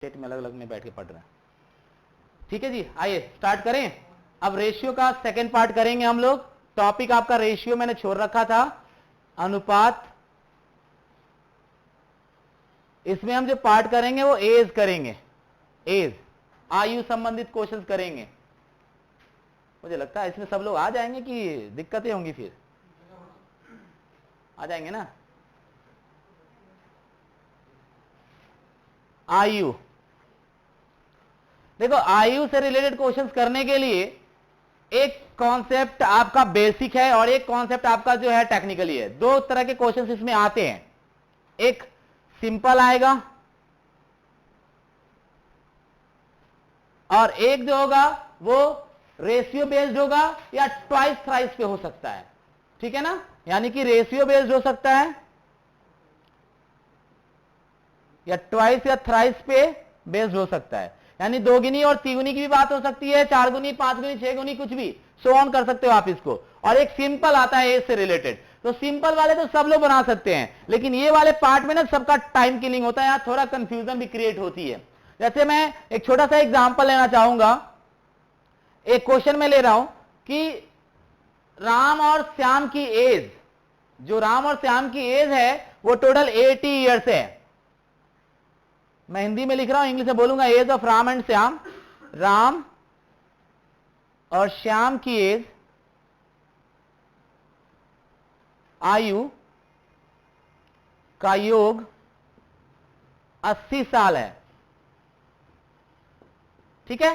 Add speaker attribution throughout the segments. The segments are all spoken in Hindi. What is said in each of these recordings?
Speaker 1: सेट में अलग अलग में बैठ के पढ़ रहे हैं। ठीक है जी, आइए स्टार्ट करें। अब रेशियो का सेकंड पार्ट करेंगे हम लोग। टॉपिक आपका रेशियो मैंने छोड़ रखा था, अनुपात। इसमें हम जो पार्ट करेंगे वो एज करेंगे, एज, आयु संबंधित क्वेश्चंस करेंगे। मुझे लगता है इसमें सब लोग आ जाएंगे कि दिक्कतें होंगी, फिर आ जाएंगे ना। आयु, देखो आयु से रिलेटेड क्वेश्चंस करने के लिए एक कॉन्सेप्ट आपका बेसिक है और एक कॉन्सेप्ट आपका जो है टेक्निकली है। दो तरह के क्वेश्चंस इसमें आते हैं, एक सिंपल आएगा और एक जो होगा वो रेशियो बेस्ड होगा या ट्वाइस थ्राइस पे हो सकता है। ठीक है ना, यानी कि रेशियो बेस्ड हो सकता है या ट्वाइस या थ्राइस पे बेस्ड हो सकता है। यानी दोगुनी और तिगुनी की भी बात हो सकती है, चार गुनी, पांच गुनी, छह गुनी, कुछ भी सो ऑन कर सकते हो आप इसको। और एक सिंपल आता है एज से रिलेटेड, तो सिंपल वाले तो सब लोग बना सकते हैं, लेकिन ये वाले पार्ट में ना सबका टाइम किलिंग होता है, यहां थोड़ा कंफ्यूजन भी क्रिएट होती है। जैसे मैं एक छोटा सा एग्जांपल लेना चाहूंगा। एक क्वेश्चन में ले रहा हूं कि राम और श्याम की एज, जो राम और श्याम की एज है वो टोटल 80 ईयर्स है। मैं हिंदी में लिख रहा हूं, इंग्लिश में बोलूंगा। Age of Ram and Shyam, Ram और श्याम की एज, आयु का योग 80 साल है। ठीक है,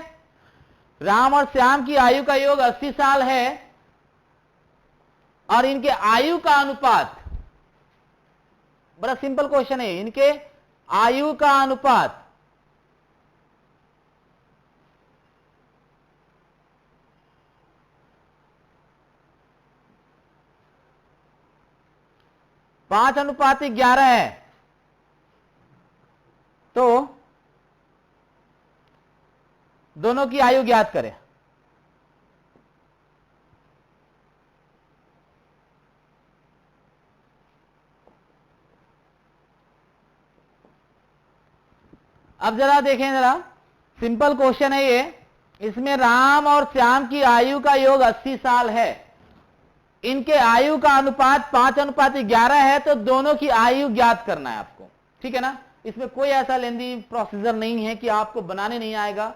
Speaker 1: राम और श्याम की आयु का योग 80 साल है और इनके आयु का अनुपात, बड़ा सिंपल क्वेश्चन है, इनके आयु का अनुपात 5:11 है। तो दोनों की आयु ज्ञात करें। अब जरा देखें, जरा सिंपल क्वेश्चन है ये। इसमें राम और श्याम की आयु का योग 80 साल है, इनके आयु का अनुपात 5:11 है, तो दोनों की आयु ज्ञात करना है आपको। ठीक है ना, इसमें कोई ऐसा लेंदी प्रोसीजर नहीं है कि आपको बनाने नहीं आएगा।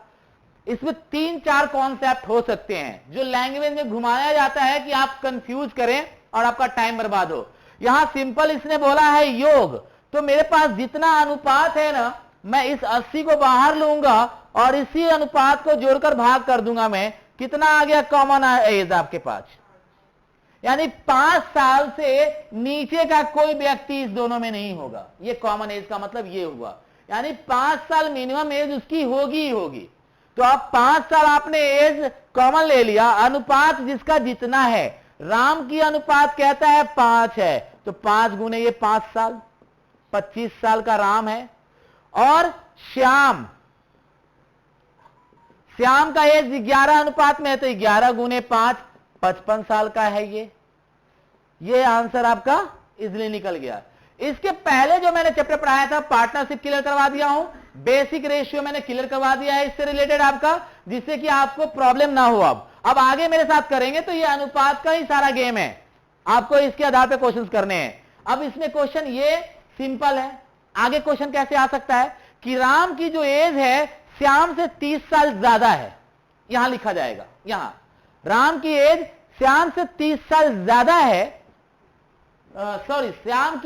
Speaker 1: इसमें 3-4 कॉन्सेप्ट हो सकते हैं जो लैंग्वेज में घुमाया जाता है कि आप कंफ्यूज करें और आपका टाइम बर्बाद हो। यहां सिंपल इसने बोला है योग, तो मेरे पास जितना अनुपात है ना, मैं इस 80 को बाहर लूंगा और इसी अनुपात को जोड़कर भाग कर दूंगा। मैं कितना आ गया कॉमन एज आपके पास, यानी 5 साल से नीचे का कोई व्यक्ति इस दोनों में नहीं होगा। ये कॉमन एज का मतलब ये हुआ, यानी 5 साल मिनिमम एज उसकी होगी ही होगी। तो अब 5 साल आपने एज कॉमन ले लिया, अनुपात जिसका जितना है, राम की अनुपात कहता है 5 है, तो 5 गुने ये 5 साल, 25 साल का राम है। और श्याम, श्याम का एज 11 अनुपात में है, तो 11 गुने 5, 55 साल का है। ये आंसर आपका इजिली निकल गया। इसके पहले जो मैंने चैप्टर पढ़ाया था, पार्टनरशिप क्लियर करवा दिया हूं, बेसिक रेशियो मैंने क्लियर करवा दिया है इससे रिलेटेड आपका, जिससे कि आपको प्रॉब्लम ना हो। अब आगे मेरे साथ करेंगे तो ये अनुपात का ही सारा गेम है, आपको इसके आधार पे क्वेश्चंस करने हैं। अब इसमें क्वेश्चन ये सिंपल है। आगे क्वेश्चन कैसे आ सकता है कि राम की जो एज है श्याम से 30 साल ज्यादा है, यहां लिखा जाएगा, यहां राम की एज श्याम से 30 साल ज्यादा है, सॉरी राम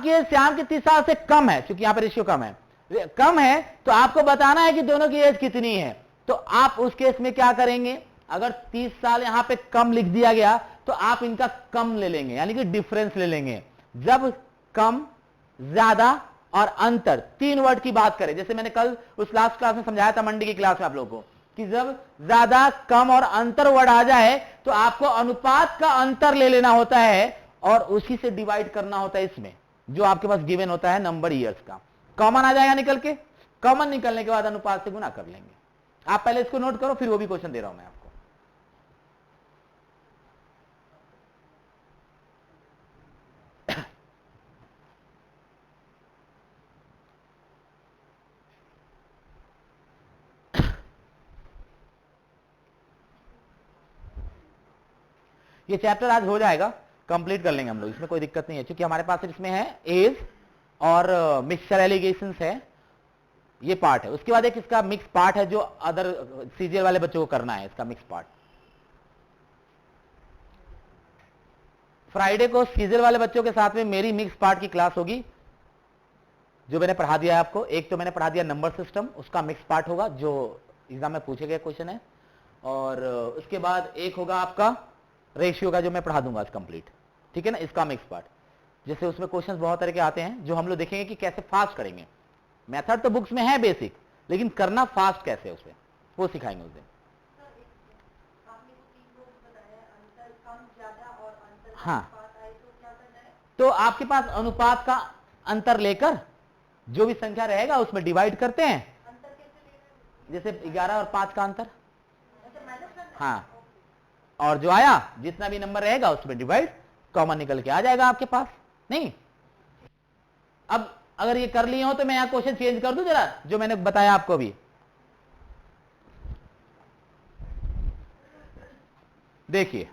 Speaker 1: की एज श्याम की 30 साल से कम है, क्योंकि यहां पर रेशियो कम है, तो आपको बताना है कि दोनों की एज कितनी है। तो आप उस केस में क्या करेंगे, अगर 30 साल यहां पे कम लिख दिया गया तो आप इनका कम ले लेंगे, यानी कि डिफरेंस ले लेंगे। जब कम, ज्यादा और अंतर, 3 वर्ड की बात करें, जैसे मैंने कल उस लास्ट क्लास में समझाया था, मंडी की क्लास में आप लोगों को, कि जब ज्यादा, कम और अंतर वर्ड आ जाए तो आपको अनुपात का अंतर ले लेना होता है और उसी से डिवाइड करना होता है इसमें, जो आपके पास गिवन होता है नंबर ईयर्स का। कॉमन आ जाएगा निकल के, कॉमन निकलने के बाद अनुपात से गुना कर लेंगे। आप पहले इसको नोट करो, फिर वो भी क्वेश्चन दे रहा हूं मैं आपको। ये चैप्टर आज हो जाएगा, कंप्लीट कर लेंगे हम लोग, इसमें कोई दिक्कत नहीं है, क्योंकि हमारे पास इसमें है एज और मिक्सचर एलिगेशंस है, ये पार्ट है। उसके बाद एक इसका मिक्स पार्ट है जो अदर सीजीएल वाले बच्चों को करना है, इसका मिक्स पार्ट। फ्राइडे को सीजीएल वाले बच्चों के साथ में मेरी मिक्स पार्ट की क्लास होगी, जो मैंने पढ़ा दिया है आपको। एक तो मैंने पढ़ा दिया नंबर सिस्टम, उसका मिक्स पार्ट होगा जो एग्जाम में पूछे गए क्वेश्चन है, और उसके बाद एक होगा आपका रेशियो का, जो मैं पढ़ा दूंगा आज कंप्लीट, ठीक है ना, इसका मिक्स पार्ट। जैसे उसमें क्वेश्चंस बहुत तरह के आते हैं, जो हम लोग देखेंगे कि कैसे फास्ट करेंगे। मेथड तो बुक्स में है बेसिक, लेकिन करना फास्ट कैसे उसे, वो सिखाएंगे उस दिन। हाँ, तो आपके पास अनुपात का अंतर लेकर जो भी संख्या रहेगा उसमें डिवाइड करते हैं। जैसे 11 और 5 का अंतर, हाँ, और जो आया जितना भी नंबर रहेगा उसमें डिवाइड, कॉमन निकल के आ जाएगा आपके पास। नहीं, अब अगर ये कर लिए हो तो मैं यहां क्वेश्चन चेंज कर दूं जरा, जो मैंने बताया आपको अभी। देखिए,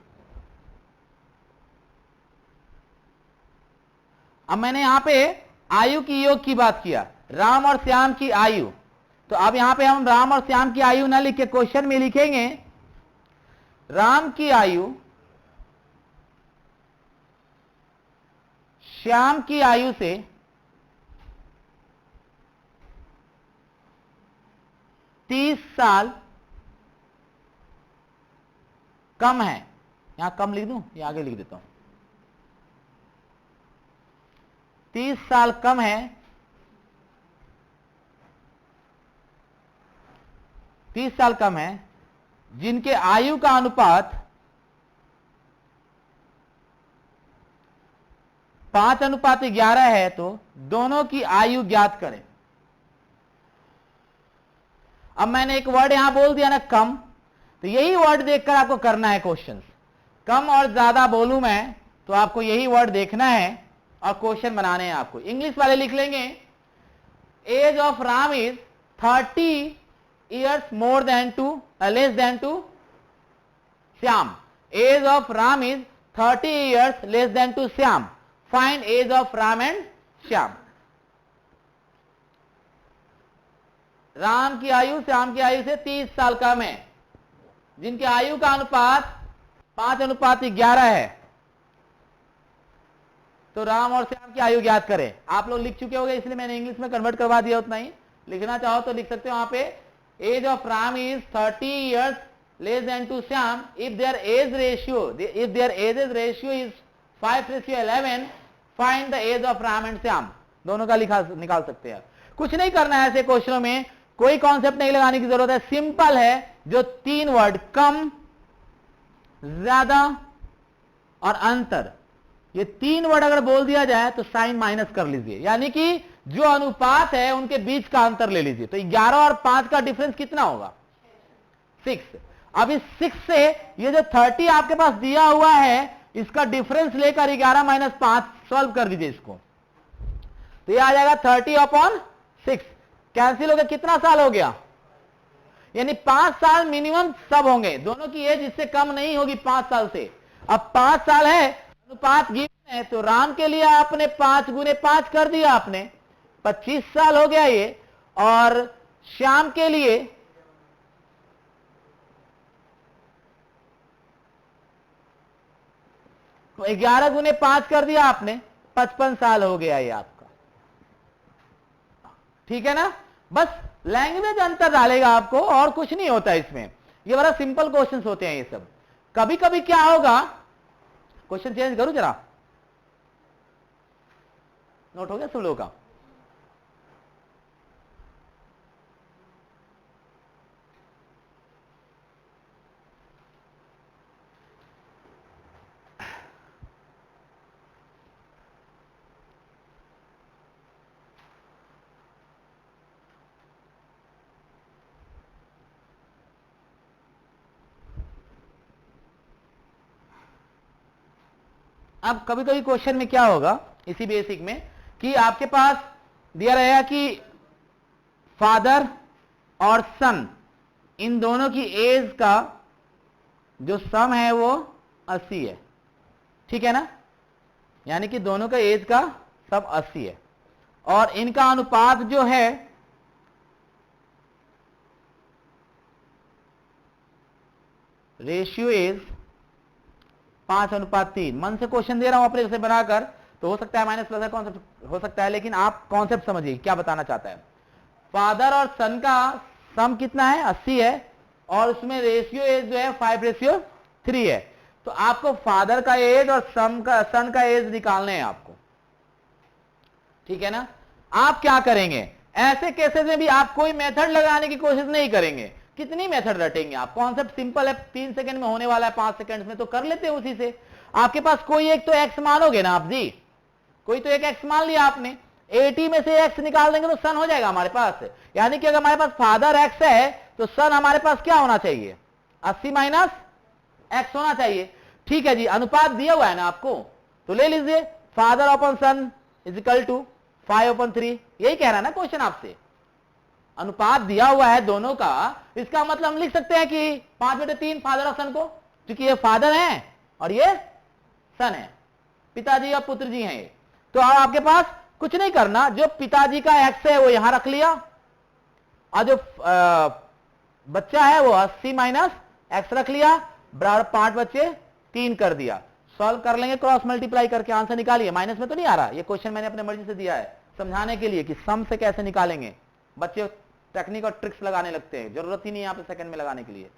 Speaker 1: अब मैंने यहां पे आयु की योग की बात किया, राम और श्याम की आयु। तो अब यहां पे हम राम और श्याम की आयु ना लिख के क्वेश्चन में लिखेंगे राम की आयु श्याम की आयु से 30 साल कम है। यहां कम लिख दूं या आगे लिख देता हूं, 30 साल कम है, 30 साल कम है, जिनके आयु का अनुपात 5:11 है, तो दोनों की आयु ज्ञात करें। अब मैंने एक वर्ड यहां बोल दिया ना, कम, तो यही वर्ड देखकर आपको करना है क्वेश्चन। कम और ज्यादा बोलूं मैं तो आपको यही वर्ड देखना है और क्वेश्चन बनाने हैं आपको। इंग्लिश वाले लिख लेंगे age of Ram is 30 years more than to less than to Shyam. Age of Ram is 30 years less than to Shyam. Find age of Ram and Shyam. Ram की आयु श्याम की आयु से 30 साल कम है, जिनकी आयु का अनुपात 5:11 है। तो राम और श्याम की आयु ज्ञात करें। आप लोग लिख चुके होंगे, इसलिए मैंने इंग्लिश में कन्वर्ट करवा दिया, उतना ही। लिखना चाहो तो लिख सकते हो वहां पे, age of Ram is 30 years less than to Shyam if their age ratio is 5:11, find the age of Ram and Shyam। दोनों का निकाल सकते हैं। कुछ नहीं करना है ऐसे क्वेश्चनों में, कोई कॉन्सेप्ट नहीं लगाने की जरूरत है, सिंपल है। जो 3 वर्ड कम, ज्यादा और अंतर, ये 3 वर्ड अगर बोल दिया जाए तो साइन माइनस कर लीजिए, यानी कि जो अनुपात है उनके बीच का अंतर ले लीजिए। तो 11 और 5 का डिफरेंस कितना होगा? 6। अब इस 6 से ये जो 30 आपके पास दिया हुआ है, इसका डिफरेंस लेकर 11 - 5 सॉल्व कर दीजिए इसको, तो ये आ जाएगा 30/6। कैंसिल हो गया, कितना साल हो गया? यानी 5 साल मिनिमम सब होंगे, दोनों की एज इससे कम नहीं होगी 5 साल से। अब 5 साल है, अनुपात गिवन है, तो राम के लिए आपने 5 × 5 कर दिया, आपने 25 साल हो गया ये। और श्याम के लिए 11 × 5 कर दिया आपने, 55 साल हो गया ये आपका। ठीक है ना? बस लैंग्वेज अंतर डालेगा आपको, और कुछ नहीं होता इसमें। ये बड़ा सिंपल क्वेश्चंस होते हैं ये सब। कभी कभी क्या होगा, क्वेश्चन चेंज करूं जरा, नोट हो गया सब लोगों का? अब कभी कभी क्वेश्चन में क्या होगा, इसी बेसिक में, कि आपके पास दिया रहेगा कि फादर और सन, इन दोनों की एज का जो सम है वो 80 है। ठीक है ना, यानी कि दोनों का एज का सब 80 है और इनका अनुपात जो है रेशियो इज 5:3। मन से क्वेश्चन दे रहा हूं अपने से बनाकर, तो हो सकता है माइनस प्लस का कॉन्सेप्ट हो सकता है, लेकिन आप कॉन्सेप्ट समझिए क्या बताना चाहता है। फादर और सन का सम कितना है, 80 है और उसमें रेशियो एज जो है 5:3 है। तो आपको फादर का एज और सन का एज निकालने हैं आपको, ठीक है ना। आप क्या करेंगे, ऐसे केसेस में भी आप कोई मेथड लगाने की कोशिश नहीं करेंगे। कितनी मेथड रटेंगे आप, कॉन्सेप्ट सिंपल है, 3 सेकंड में होने वाला है, 5 सेकंड में तो कर लेते हैं उसी से। आपके पास कोई एक तो एक्स मानोगे ना आप जी, कोई तो एक एक्स मान लिया आपने, 80 में से एक्स निकाल देंगे तो सन हो जाएगा हमारे पास। यानी कि अगर हमारे पास फादर एक्स है तो सन हमारे पास क्या होना चाहिए, 80 माइनस एक्स होना चाहिए। ठीक है जी, अनुपात दिया हुआ है ना आपको, तो ले लीजिए father upon son is equal to 5/3। यही कह रहा है ना क्वेश्चन आपसे, अनुपात दिया हुआ है दोनों का, इसका मतलब हम लिख सकते हैं कि 5/3 फादर और सन को, क्योंकि ये फादर है और ये सन है, पिताजी और पुत्र जी हैं ये। तो अब आपके पास कुछ नहीं करना, जो पिताजी का एक्स है वो यहां रख लिया और जो बच्चा है वो 80 माइनस एक्स रख लिया, बराबर 5/3 कर दिया। सॉल्व कर लेंगे क्रॉस मल्टीप्लाई करके, आंसर निकालिए। माइनस में तो नहीं आ रहा, ये क्वेश्चन मैंने अपने मर्जी से दिया है समझाने के लिए कि सम से कैसे निकालेंगे। बच्चे टेक्निक और ट्रिक्स लगाने लगते हैं, जरूरत ही नहीं है यहाँ पे सेकंड में लगाने के लिए।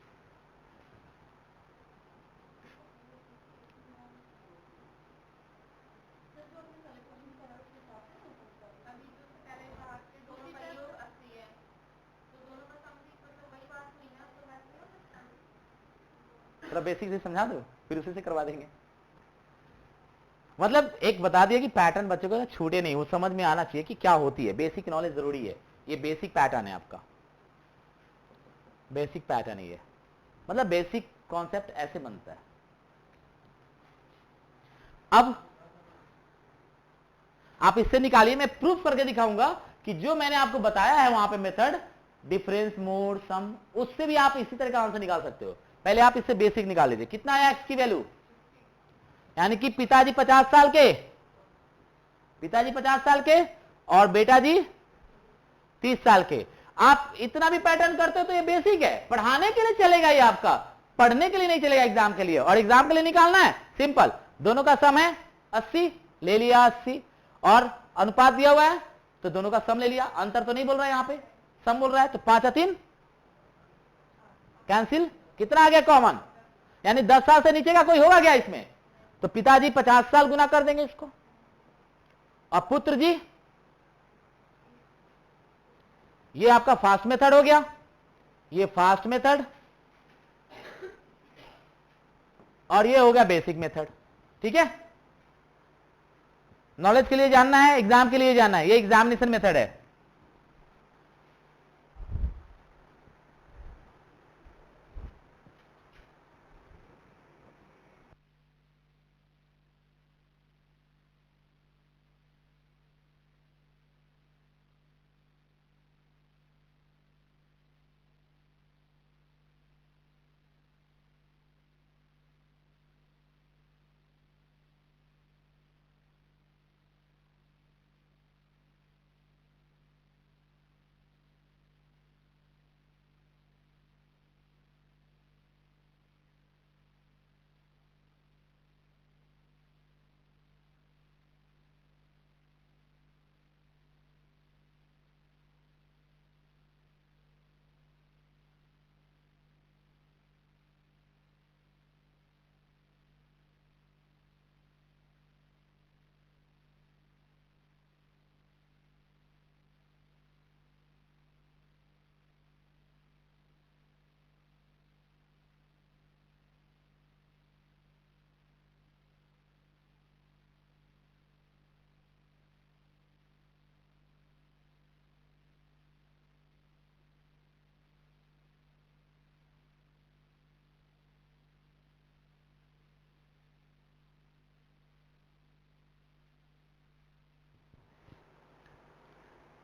Speaker 1: थोड़ा बेसिक से समझा दो, फिर उसी से करवा देंगे। मतलब एक बता दिया कि पैटर्न बच्चों को छूटे नहीं, वो समझ में आना चाहिए कि क्या होती है, बेसिक नॉलेज जरूरी है। ये बेसिक पैटर्न है आपका, बेसिक पैटर्न है ये, मतलब बेसिक कॉन्सेप्ट ऐसे बनता है। अब आप इससे निकालिए, मैं प्रूफ करके दिखाऊंगा कि जो मैंने आपको बताया है वहां पे मेथड, डिफरेंस, मोड, सम, उससे भी आप इसी तरह का आंसर निकाल सकते हो। पहले आप इससे बेसिक निकाल लीजिए, कितना है एक्स की वैल्यू, यानी कि पिताजी 50 साल के, पिताजी 50 साल के और बेटा जी 30 साल के। आप इतना भी पैटर्न करते हो तो ये बेसिक है, पढ़ाने के लिए चलेगा ये आपका, पढ़ने के लिए नहीं चलेगा एग्जाम के लिए। और एग्जाम के लिए निकालना है सिंपल, दोनों का सम है 80, ले लिया 80 और अनुपात दिया हुआ है तो दोनों का सम ले लिया। अंतर तो नहीं बोल रहा है, यहां पे सम बोल रहा है, तो 5/3 कैंसिल, कितना आ गया कॉमन, यानी 10 साल से नीचे का कोई होगा क्या इसमें, तो पिताजी 50 साल गुना कर देंगे इसको, और पुत्र जी, ये आपका फास्ट मेथड हो गया, ये फास्ट मेथड, और ये हो गया बेसिक मेथड। ठीक है, नॉलेज के लिए जानना है, एग्जाम के लिए जानना है, ये एग्जामिनेशन मेथड है।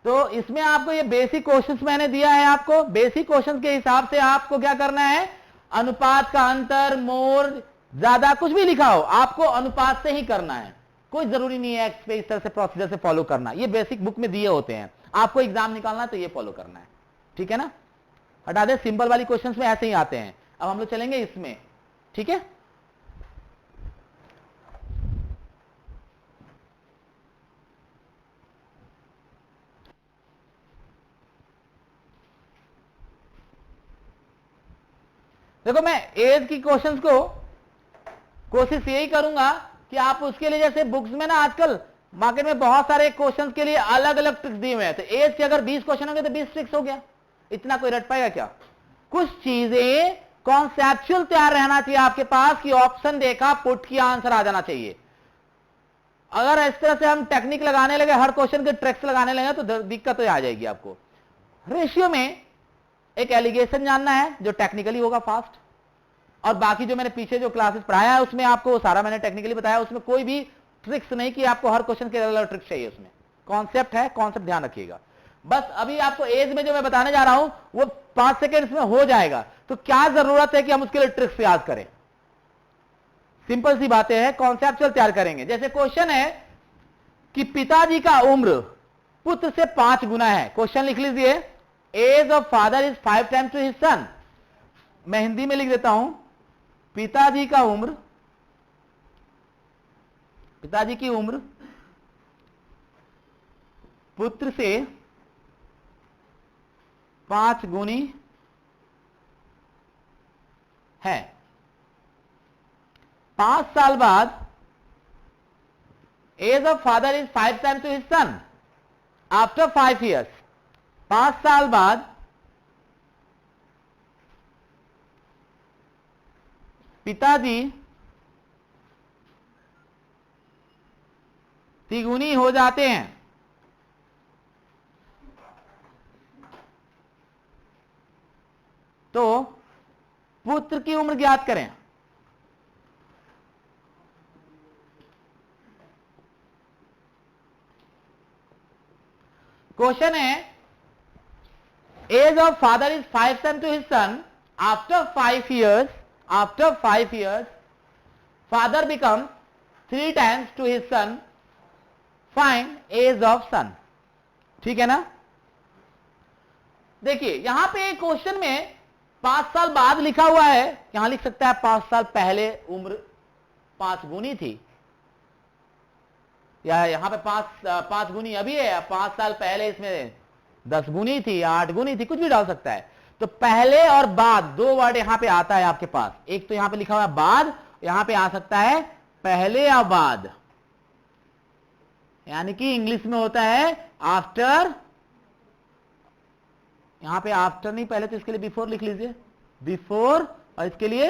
Speaker 1: तो इसमें आपको ये बेसिक क्वेश्चंस मैंने दिया है, आपको बेसिक क्वेश्चंस के हिसाब से आपको क्या करना है, अनुपात का अंतर, मोड, ज्यादा कुछ भी लिखा हो, आपको अनुपात से ही करना है, कोई जरूरी नहीं है एक्स पे इस तरह से प्रोसीजर से फॉलो करना, ये बेसिक बुक में दिए होते हैं, आपको एग्जाम निकालना तो ये फॉलो करना है, ठीक है ना। हटा दे, सिंपल वाली क्वेश्चंस में ऐसे ही आते हैं। अब हम लोग चलेंगे इसमें, ठीक है। देखो मैं एज की क्वेश्चंस को कोशिश यही करूंगा कि आप उसके लिए, जैसे बुक्स में ना आजकल मार्केट में बहुत सारे क्वेश्चंस के लिए अलग अलग ट्रिक्स दिए हुए हैं, तो एज के अगर 20 क्वेश्चन होंगे तो 20 ट्रिक्स हो गया, इतना कोई रट पाएगा क्या। कुछ चीजें कॉन्सेप्चुअल तैयार रहना चाहिए आपके पास कि ऑप्शन देखा पुट की आंसर आ जाना चाहिए। अगर इस तरह से हम टेक्निक लगाने लगे, हर क्वेश्चन के ट्रिक्स लगाने लगे तो दिक्कत तो आ जाएगी आपको। रेशियो में एक एलिगेशन जानना है जो टेक्निकली होगा फास्ट, और बाकी जो मैंने पीछे जो क्लासेस पढ़ाया है उसमें आपको सारा मैंने टेक्निकली बताया, उसमें कोई भी ट्रिक्स नहीं कि आपको हर क्वेश्चन के अलग अलग ट्रिक्स चाहिए, उसमें कॉन्सेप्ट है, कॉन्सेप्ट ध्यान रखिएगा। बस अभी आपको एज में जो मैं बताने जा रहा हूं वो 5 सेकेंड्स में हो जाएगा, तो क्या जरूरत है कि हम उसके लिए ट्रिक्स याद करें। सिंपल सी बातें हैं, कॉन्सेप्चुअल तैयार करेंगे। जैसे क्वेश्चन है कि पिताजी का उम्र पुत्र से 5 गुना है। क्वेश्चन लिख लीजिए, age of father is 5 times to his son. मैं हिंदी में लिख देता हूं, पिताजी की उम्र पुत्र से 5 गुनी है। 5 साल बाद age of father is 5 times to his son. After 5 years, 5 साल बाद पिताजी तिगुनी हो जाते हैं। तो पुत्र की उम्र ज्ञात करें। क्वेश्चन है, age of father is 5 times to his son. After 5 years father become 3 times to his son. Find age of son. ठीक है ना। देखिए यहां पे क्वेश्चन में 5 साल बाद लिखा हुआ है, यहां लिख सकता है 5 साल पहले उम्र 5 गुनी थी, या यहां पे 5 गुनी अभी है, 5 साल पहले इसमें 10 गुनी थी या 8 गुनी थी, कुछ भी डाल सकता है। तो पहले और बाद 2 वर्ड यहां पे आता है आपके पास। एक तो यहां पे लिखा हुआ है बाद, यहां पे आ सकता है पहले या बाद, यानी कि इंग्लिश में होता है आफ्टर। यहां पे आफ्टर नहीं, पहले तो इसके लिए बिफोर लिख लीजिए, बिफोर, और इसके लिए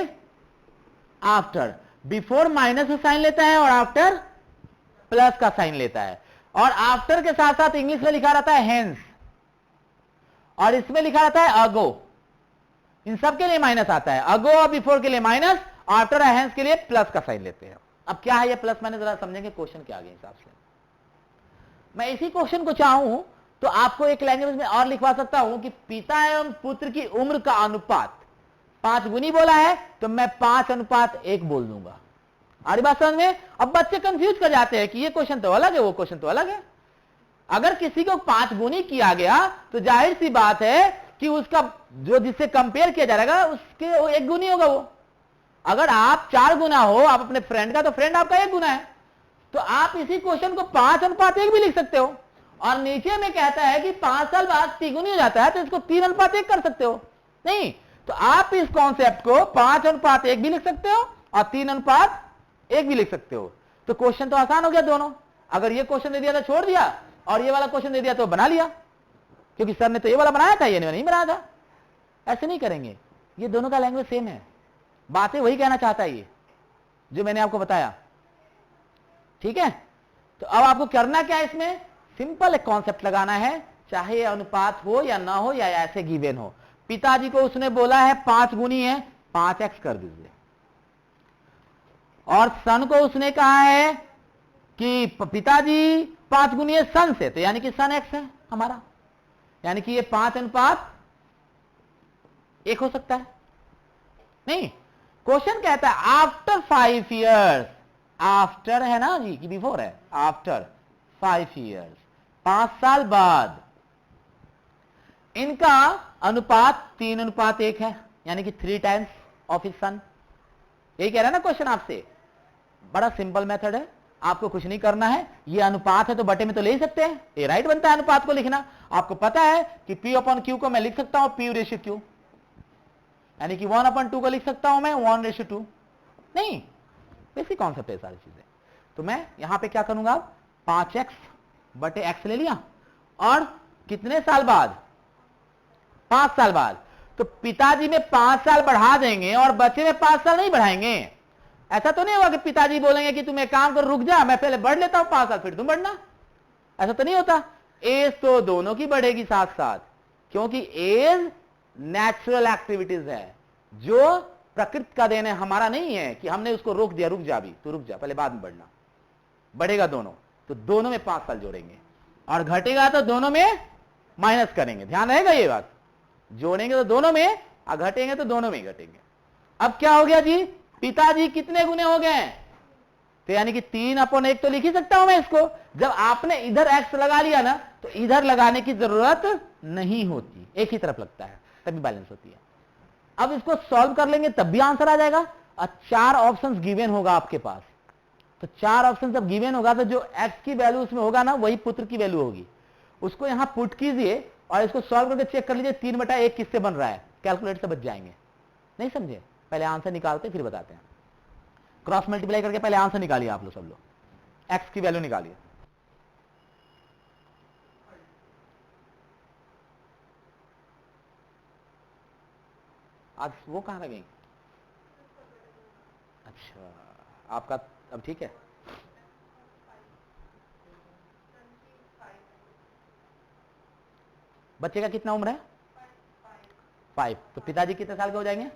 Speaker 1: आफ्टर। बिफोर माइनस का साइन लेता है और आफ्टर प्लस का साइन लेता है, और आफ्टर के साथ साथ इंग्लिश में लिखा रहता है हेंस, और इसमें लिखा रहता है अगो। इन सब के लिए माइनस आता है, अगो और बिफोर के लिए माइनस, आफ्टर और हेंस के लिए प्लस का साइन लेते हैं। अब क्या है ये प्लस माइनस, जरा समझेंगे क्वेश्चन के आगे हिसाब से। मैं इसी क्वेश्चन को चाहूं तो आपको एक लैंग्वेज में और लिखवा सकता हूं कि पिता एवं पुत्र की उम्र का अनुपात 5 गुनी बोला है, तो मैं 5:1 बोल दूंगा। आ रही बात समझ में। अब बच्चे कंफ्यूज कर जाते हैं कि ये क्वेश्चन तो अलग है, वो क्वेश्चन तो अलग है। अगर किसी को 5 गुनी किया गया तो जाहिर सी बात है कि उसका जो जिससे कंपेयर किया जाएगा उसके 1 गुनी होगा वो। अगर आप 4 गुना हो आप अपने फ्रेंड का, तो फ्रेंड आपका 1 गुना है। तो आप इसी क्वेश्चन को 5:1 भी लिख सकते हो, और नीचे में कहता है कि 5 साल बाद 3 गुनी हो जाता है, तो इसको 3:1 कर सकते हो। नहीं तो आप इस कॉन्सेप्ट को 5:1 भी लिख सकते हो और 3:1 भी लिख सकते हो। तो क्वेश्चन तो आसान हो गया दोनों। अगर ये क्वेश्चन दे दिया तो छोड़ दिया, और ये वाला क्वेश्चन दे दिया तो बना लिया, क्योंकि सर ने तो ये वाला बनाया था, ये नहीं बनाया था। ऐसे नहीं करेंगे, ये दोनों का लैंग्वेज सेम है, बातें वही कहना चाहता है ये जो मैंने आपको बताया। ठीक है, तो अब आपको करना क्या है, इसमें सिंपल एक कॉन्सेप्ट लगाना है, चाहे अनुपात हो या ना हो या ऐसे गिवन हो। पिताजी को उसने बोला है 5 गुनी है, 5x कर दीजिए, और सन को उसने कहा है कि पिताजी 5 गुनी है सन से, तो यानी कि सन x है हमारा, यानी कि ये 5:1 हो सकता है। नहीं क्वेश्चन कहता है आफ्टर 5 इयर्स, आफ्टर है ना जी कि बिफोर है, आफ्टर 5 इयर्स, 5 साल बाद इनका अनुपात 3:1 है, यानी कि 3 टाइम्स ऑफ हिज सन। यही कह रहा है ना क्वेश्चन आपसे। बड़ा सिंपल मेथड है, आपको कुछ नहीं करना है। ये अनुपात है तो बटे में तो ले ही सकते हैं, ये राइट बनता है अनुपात को लिखना। आपको पता है कि P/Q को मैं लिख सकता हूं P/Q, यानी कि 1/2 को लिख सकता हूं मैं 1/2। नहीं, बेसिक कॉन्सेप्ट है सारी चीजें। तो मैं यहां पे क्या करूंगा, 5x बटे x ले लिया, और कितने साल बाद, 5 साल बाद। तो पिताजी में 5 साल बढ़ा देंगे और बच्चे में 5 साल नहीं बढ़ाएंगे। ऐसा तो नहीं होगा कि पिताजी बोलेंगे कि तुम एक काम कर, रुक जा, मैं पहले बढ़ लेता हूं 5 साल फिर तुम बढ़ना। ऐसा तो नहीं होता। एज तो दोनों की बढ़ेगी साथ साथ, क्योंकि एज नेचुरल एक्टिविटीज है, जो प्रकृति का देन है, हमारा नहीं है कि हमने उसको रोक दिया, रुक जा अभी तू, रुक जा पहले बाद में बढ़ना। बढ़ेगा दोनों, तो दोनों में 5 साल जोड़ेंगे, और घटेगा तो दोनों में माइनस करेंगे। ध्यान रहेगा ये बात, जोड़ेंगे तो दोनों में और घटेंगे तो दोनों में घटेंगे। अब क्या हो गया जी, पिताजी कितने गुने हो गए, तो यानी कि 3/1 तो लिख ही सकता हूं मैं इसको। जब आपने इधर x लगा लिया ना, तो इधर लगाने की जरूरत नहीं होती, एक ही तरफ लगता है, तभी बैलेंस होती है। अब इसको सॉल्व कर लेंगे तब भी आंसर आ जाएगा। और 4 ऑप्शंस गिवन होगा आपके पास, तो 4 ऑप्शन जब गिवन होगा तो जो x की वैल्यू उसमें होगा ना, वही पुत्र की वैल्यू होगी। उसको यहां पुट कीजिए और इसको सॉल्व करके चेक कर लीजिए 3/1 किससे बन रहा है, कैलकुलेटर से बच जाएंगे। नहीं समझे, पहले आंसर निकालते फिर बताते हैं। क्रॉस मल्टीप्लाई करके पहले आंसर निकालिए आप लोग, सब लोग x की वैल्यू निकालिए। आज वो कहां रह गई, अच्छा आपका अब ठीक है। बच्चे का कितना उम्र है, 5, तो पिताजी कितने साल के हो जाएंगे,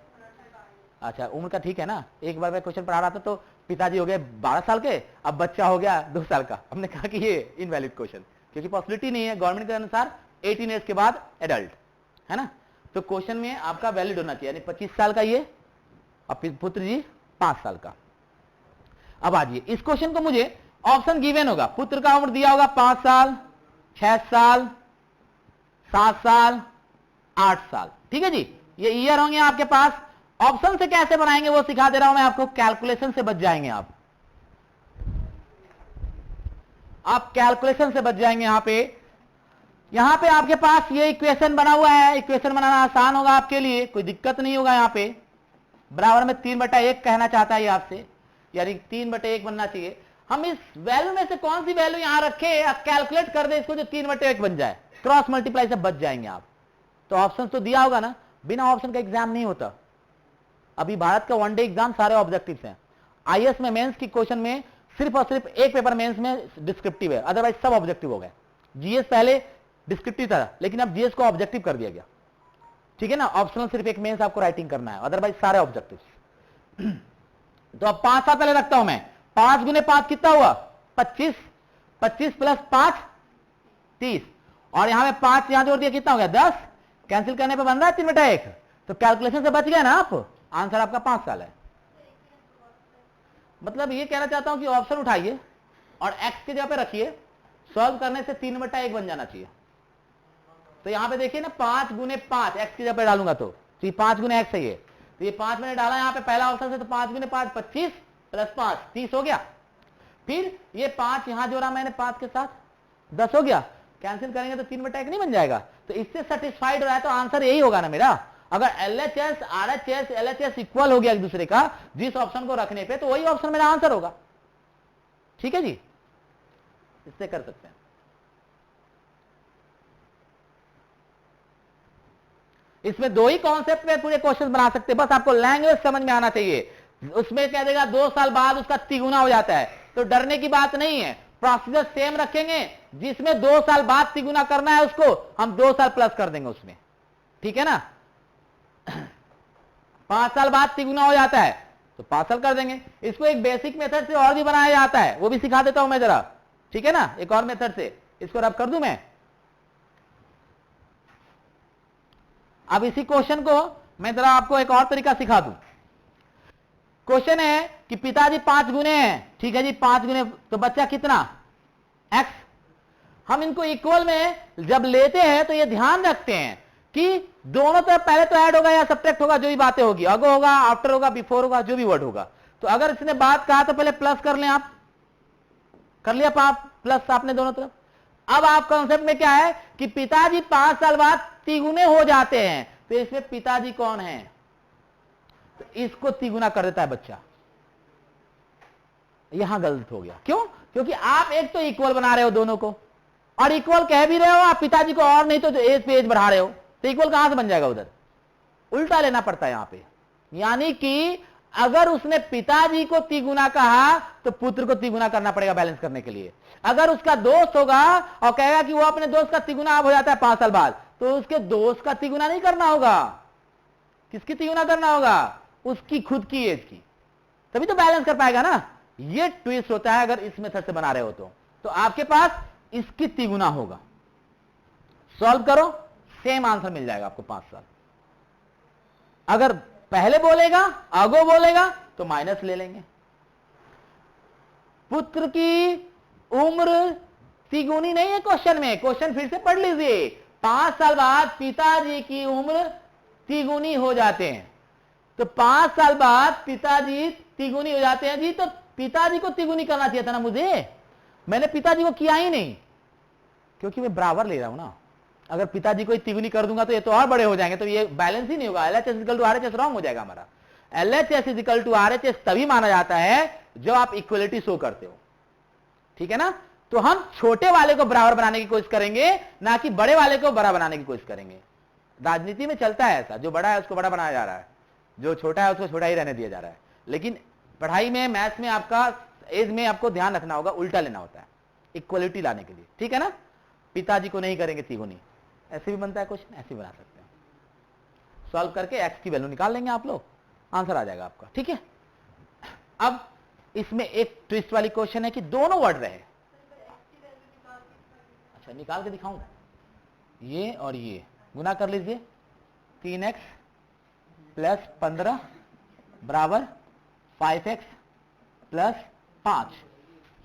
Speaker 1: अच्छा उम्र का ठीक है ना। एक बार मैं क्वेश्चन पढ़ा रहा था तो पिताजी हो गए 12 साल के, अब बच्चा हो गया 2 साल का। हमने कहा कि ये इनवैलिड क्वेश्चन, क्योंकि पॉसिबिलिटी नहीं है, गवर्नमेंट के अनुसार 18 ईयर्स के बाद एडल्ट है ना। तो क्वेश्चन में आपका वैलिड होना चाहिए, यानी 25 साल का ये, और पुत्र जी 5 साल का। अब आइए इस क्वेश्चन को मुझे ऑप्शन गिवन होगा, पुत्र का उम्र दिया होगा 5 साल, 6 साल, 7 साल, 8 साल, ठीक है जी। ये ईयर होंगे आपके पास। ऑप्शन से कैसे बनाएंगे वो सिखा दे रहा हूं मैं आपको, कैलकुलेशन से बच जाएंगे आप कैलकुलेशन से बच जाएंगे। यहां पे आपके पास ये इक्वेशन बना हुआ है, इक्वेशन बनाना आसान होगा आपके लिए, कोई दिक्कत नहीं होगा। यहां पे बराबर में 3/1 कहना चाहता है ये आपसे, यानी 3/1 बनना चाहिए। हम इस वैल्यू में से कौन सी वैल्यू यहां रखे, कैलकुलेट कर दे इसको जो 3/1 बन जाए, क्रॉस मल्टीप्लाई से बच जाएंगे आप। तो ऑप्शन तो दिया होगा ना, बिना ऑप्शन का एग्जाम नहीं होता। अभी भारत का 1 डे एग्जाम सारे ऑब्जेक्टिव्स हैं। आईएएस में मेंस की क्वेश्चन में सिर्फ और सिर्फ एक पेपर मेंस में डिस्क्रिप्टिव है, अदरवाइज सब ऑब्जेक्टिव हो गए। जीएस पहले डिस्क्रिप्टिव था, लेकिन अब जीएस को ऑब्जेक्टिव कर दिया गया, ठीक है ना। ऑप्शनल सिर्फ एक मेंस आपको राइटिंग करना है, अदरवाइज सारे ऑब्जेक्टिव। तो अब 5 साल पहले रखता हूं मैं, 5 गुने 5 कितना हुआ, 25, 25 प्लस 5 30, और यहां में 5 यहां जोड़ दिया कितना हो गया 10, कैंसिल करने पे बन रहा है 3/1। तो कैलकुलेशन से बच गया ना आप, आंसर आपका 5 साल है। मतलब ये कहना चाहता हूं कि ऑप्शन उठाइए और x की जगह पे रखिए, सॉल्व करने से 3/1 बन जाना चाहिए। तो यहां पे देखिए ना, 5 गुने 5 x की जगह पे डालूंगा तो ये 5 गुने x है ये, तो ये 5 मैंने डाला यहां पे पहला ऑप्शन से, तो 5 गुने 5 25 प्लस 5 30 हो गया। फिर ये 5 यहां जोड़ा मैंने 5 के साथ 10 हो गया, कैंसिल करेंगे तो 3/1 नहीं बन जाएगा। तो इससे सेटिस्फाइड हो रहा है, तो आंसर यही होगा ना मेरा। अगर LHS RHS LHS इक्वल हो गया एक दूसरे का जिस ऑप्शन को रखने पे, तो वही ऑप्शन मेरा आंसर होगा, ठीक है जी। इससे कर सकते हैं। इसमें 2 ही कॉन्सेप्ट में पूरे क्वेश्चन बना सकते हैं, बस आपको लैंग्वेज समझ में आना चाहिए। उसमें कह देगा 2 साल बाद उसका 3 गुना हो जाता है, तो डरने की बात नहीं है। प्रोसीजर सेम रखेंगे, जिसमें 2 साल बाद 3 गुना करना है उसको हम 2 साल प्लस कर देंगे उसमें, ठीक है ना। 5 साल बाद 3 गुना हो जाता है तो 5 साल कर देंगे। इसको एक बेसिक मेथड से और भी बनाया जाता है, वो भी सिखा देता हूं मैं जरा, ठीक है ना। एक और मेथड से इसको रब कर दूं मैं। अब इसी क्वेश्चन को मैं जरा आपको एक और तरीका सिखा दूं। क्वेश्चन है कि पिताजी 5 गुने हैं, ठीक है जी, 5 गुने, तो बच्चा कितना x। हम इनको इक्वल में जब लेते हैं तो ये ध्यान रखते हैं कि दोनों तरफ पहले तो ऐड होगा या सब्ट्रैक्ट होगा, जो भी बातें होगी, अगो होगा, आफ्टर होगा, बिफोर होगा, जो भी वर्ड होगा। तो अगर इसने बात कहा तो पहले प्लस कर लें, आप कर लिया पाप प्लस आपने दोनों तरफ। अब आप कॉन्सेप्ट में क्या है कि पिताजी 5 साल बाद तिगुने हो जाते हैं, तो इसमें पिताजी कौन है, तो इसको तिगुना कर देता है बच्चा। यहां गलत हो गया, क्यों? क्योंकि आप एक तो इक्वल बना रहे हो दोनों को, और इक्वल कह भी रहे हो आप पिताजी को, और नहीं तो एज पे एज बढ़ा रहे हो, तो इक्वल कहां से बन जाएगा? उधर उल्टा लेना पड़ता है यहां पे। यानी कि अगर उसने पिताजी को तिगुना कहा तो पुत्र को तिगुना करना पड़ेगा बैलेंस करने के लिए। अगर उसका दोस्त होगा और कहेगा कि वो अपने दोस्त का तिगुना अब हो जाता है 5 साल बाद, तो उसके दोस्त का तिगुना नहीं करना होगा, किसकी तिगुना करना होगा? उसकी खुद की एज की, तभी तो बैलेंस कर पाएगा ना। ये ट्विस्ट होता है अगर इस मेथड से बना रहे हो तो आपके पास इसकी तिगुना होगा। सॉल्व करो, सेम आंसर मिल जाएगा आपको 5 साल। अगर पहले बोलेगा, आगो बोलेगा, तो माइनस ले लेंगे। पुत्र की उम्र तिगुनी नहीं है क्वेश्चन में, क्वेश्चन फिर से पढ़ लीजिए। 5 साल बाद पिताजी की उम्र तिगुनी हो जाते हैं, तो 5 साल बाद पिताजी तिगुनी हो जाते हैं जी, तो पिताजी को तिगुनी करना चाहिए था ना मुझे, मैंने पिताजी को किया ही नहीं, क्योंकि मैं बराबर ले रहा हूं ना। अगर पिताजी को तिगुनी कर दूंगा तो ये तो और बड़े हो जाएंगे, तो ये बैलेंस ही नहीं होगा। LHS equal to RHS wrong हो जाएगा हमारा। LHS इक्वल टू RHS तभी माना जाता है जब आप इक्वलिटी शो करते हो, ठीक है ना। तो हम छोटे वाले को बराबर बनाने की कोशिश करेंगे, ना कि बड़े वाले को बड़ा बनाने की कोशिश करेंगे। राजनीति में चलता है ऐसा, जो बड़ा है उसको बड़ा बनाया जा रहा है, जो छोटा है उसको छोटा ही रहने दिया जा रहा है। लेकिन पढ़ाई में, मैथ्स में, आपका एज में आपको ध्यान रखना होगा, उल्टा लेना होता है इक्वलिटी लाने के लिए, ठीक है ना। पिताजी को नहीं करेंगे तिगुनी, ऐसे भी बनता है क्वेश्चन, ऐसे भी बना सकते हैं। सॉल्व करके x की वैल्यू निकाल लेंगे आप लोग, आंसर आ जाएगा आपका, ठीक है। अब इसमें एक ट्विस्ट वाली क्वेश्चन है कि दोनों वर्ड रहे। अच्छा, निकाल के दिखाऊं, ये और ये गुना कर लीजिए, 3x प्लस 15 बराबर 5x प्लस 5।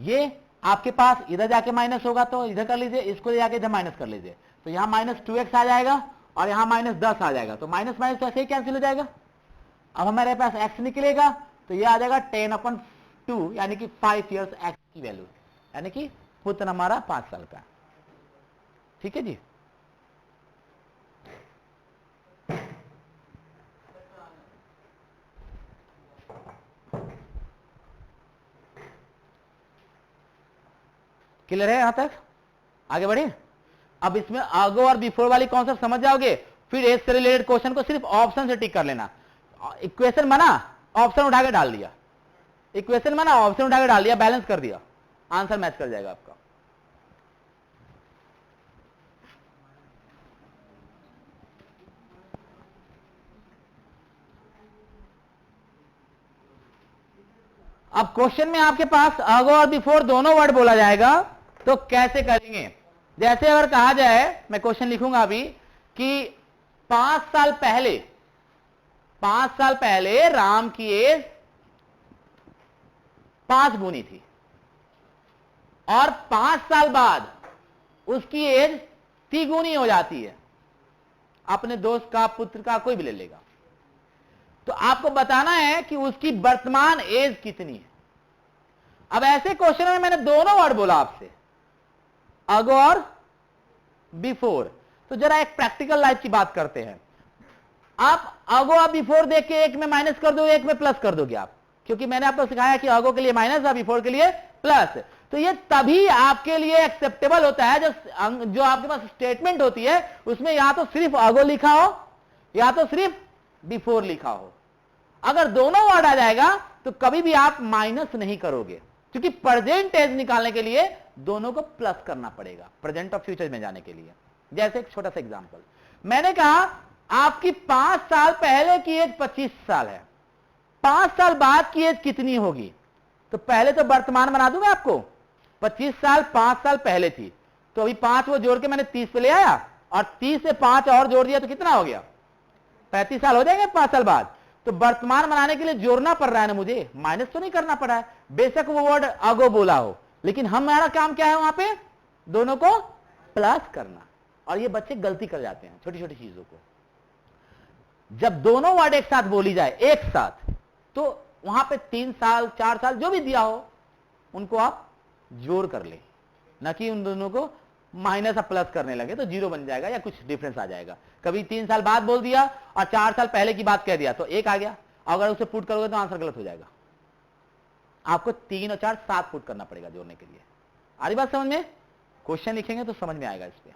Speaker 1: ये आपके पास इधर जाके माइनस होगा तो इधर कर लीजिए, इसको ले जाके इधर माइनस कर लीजिए, तो यहां -2x आ जाएगा और यहां -10 आ जाएगा, तो माइनस माइनस तो ऐसे ही कैंसिल हो जाएगा। अब हमारे पास x निकलेगा, तो ये आ जाएगा 10/2, यानी कि 5 इयर्स x की वैल्यू, यानी कि पुत्र हमारा 5 साल का, ठीक है जी। क्लियर है यहां तक? आगे बढ़े। अब इसमें आगो और बिफोर वाली कॉन्सेप्ट समझ जाओगे, फिर एज से रिलेटेड क्वेश्चन को सिर्फ ऑप्शन से टिक कर लेना। इक्वेशन बना, ऑप्शन उठा के डाल दिया, इक्वेशन बना, ऑप्शन उठा के डाल दिया, बैलेंस कर दिया, आंसर मैच कर जाएगा आपका। अब क्वेश्चन में आपके पास आगो और बिफोर दोनों वर्ड बोला जाएगा, तो कैसे करेंगे? जैसे अगर कहा जाए, मैं क्वेश्चन लिखूंगा अभी कि 5 साल पहले राम की एज 5 गुनी थी, और 5 साल बाद उसकी एज 3 गुनी हो जाती है। अपने दोस्त का, पुत्र का, कोई भी ले लेगा, तो आपको बताना है कि उसकी वर्तमान एज कितनी है। अब ऐसे क्वेश्चन में मैंने दोनों वर्ड बोला आपसे, अगो और बिफोर, तो जरा एक प्रैक्टिकल लाइफ की बात करते हैं। आप अगो और बिफोर देख के एक में माइनस कर दोगे, एक में प्लस कर दोगे आप, क्योंकि मैंने आपको सिखाया कि अगो के लिए माइनस और बिफोर के लिए प्लस। तो ये तभी आपके लिए एक्सेप्टेबल होता है जो आपके पास स्टेटमेंट होती है उसमें या तो सिर्फ अगो लिखा हो या तो सिर्फ बिफोर लिखा हो। अगर दोनों वर्ड आ जाएगा तो कभी भी आप माइनस नहीं करोगे, क्योंकि प्रेजेंट टेंस निकालने के लिए दोनों को प्लस करना पड़ेगा, प्रेजेंट और फ्यूचर में जाने के लिए। जैसे एक छोटा सा एग्जांपल, मैंने कहा आपकी 5 साल पहले की एज 25 साल है, 5 साल बाद की एज कितनी होगी? तो पहले तो वर्तमान बना दूंगा आपको, 25 साल 5 साल पहले थी, तो अभी 5 वो जोड़ के मैंने 30 पे ले आया, और 30 से 5 और जोड़ दिया तो कितना हो गया? 35 साल हो जाएंगे 5 साल बाद। तो वर्तमान बनाने के लिए जोड़ना पड़ रहा है ना, मुझे माइनस तो नहीं करना पड़ा है। बेशक वो वर्ड अगो बोला हो, लेकिन हमारा काम क्या है वहां पे, दोनों को प्लस करना। और ये बच्चे गलती कर जाते हैं छोटी छोटी चीजों को। जब दोनों वर्ड एक साथ बोली जाए एक साथ, तो वहां पे 3 साल 4 साल जो भी दिया हो उनको आप जोड़ कर ले, ना कि उन दोनों को माइनस या प्लस करने लगे तो जीरो बन जाएगा या कुछ डिफरेंस आ जाएगा। कभी 3 साल बाद बोल दिया और 4 साल पहले की बात कह दिया तो 1 आ गया, अगर उसे पुट करोगे तो आंसर गलत हो जाएगा। आपको 3 और 4 7 पुट करना पड़ेगा जोड़ने के लिए। आ रही बात समझ में? क्वेश्चन लिखेंगे तो समझ में आएगा इस पे।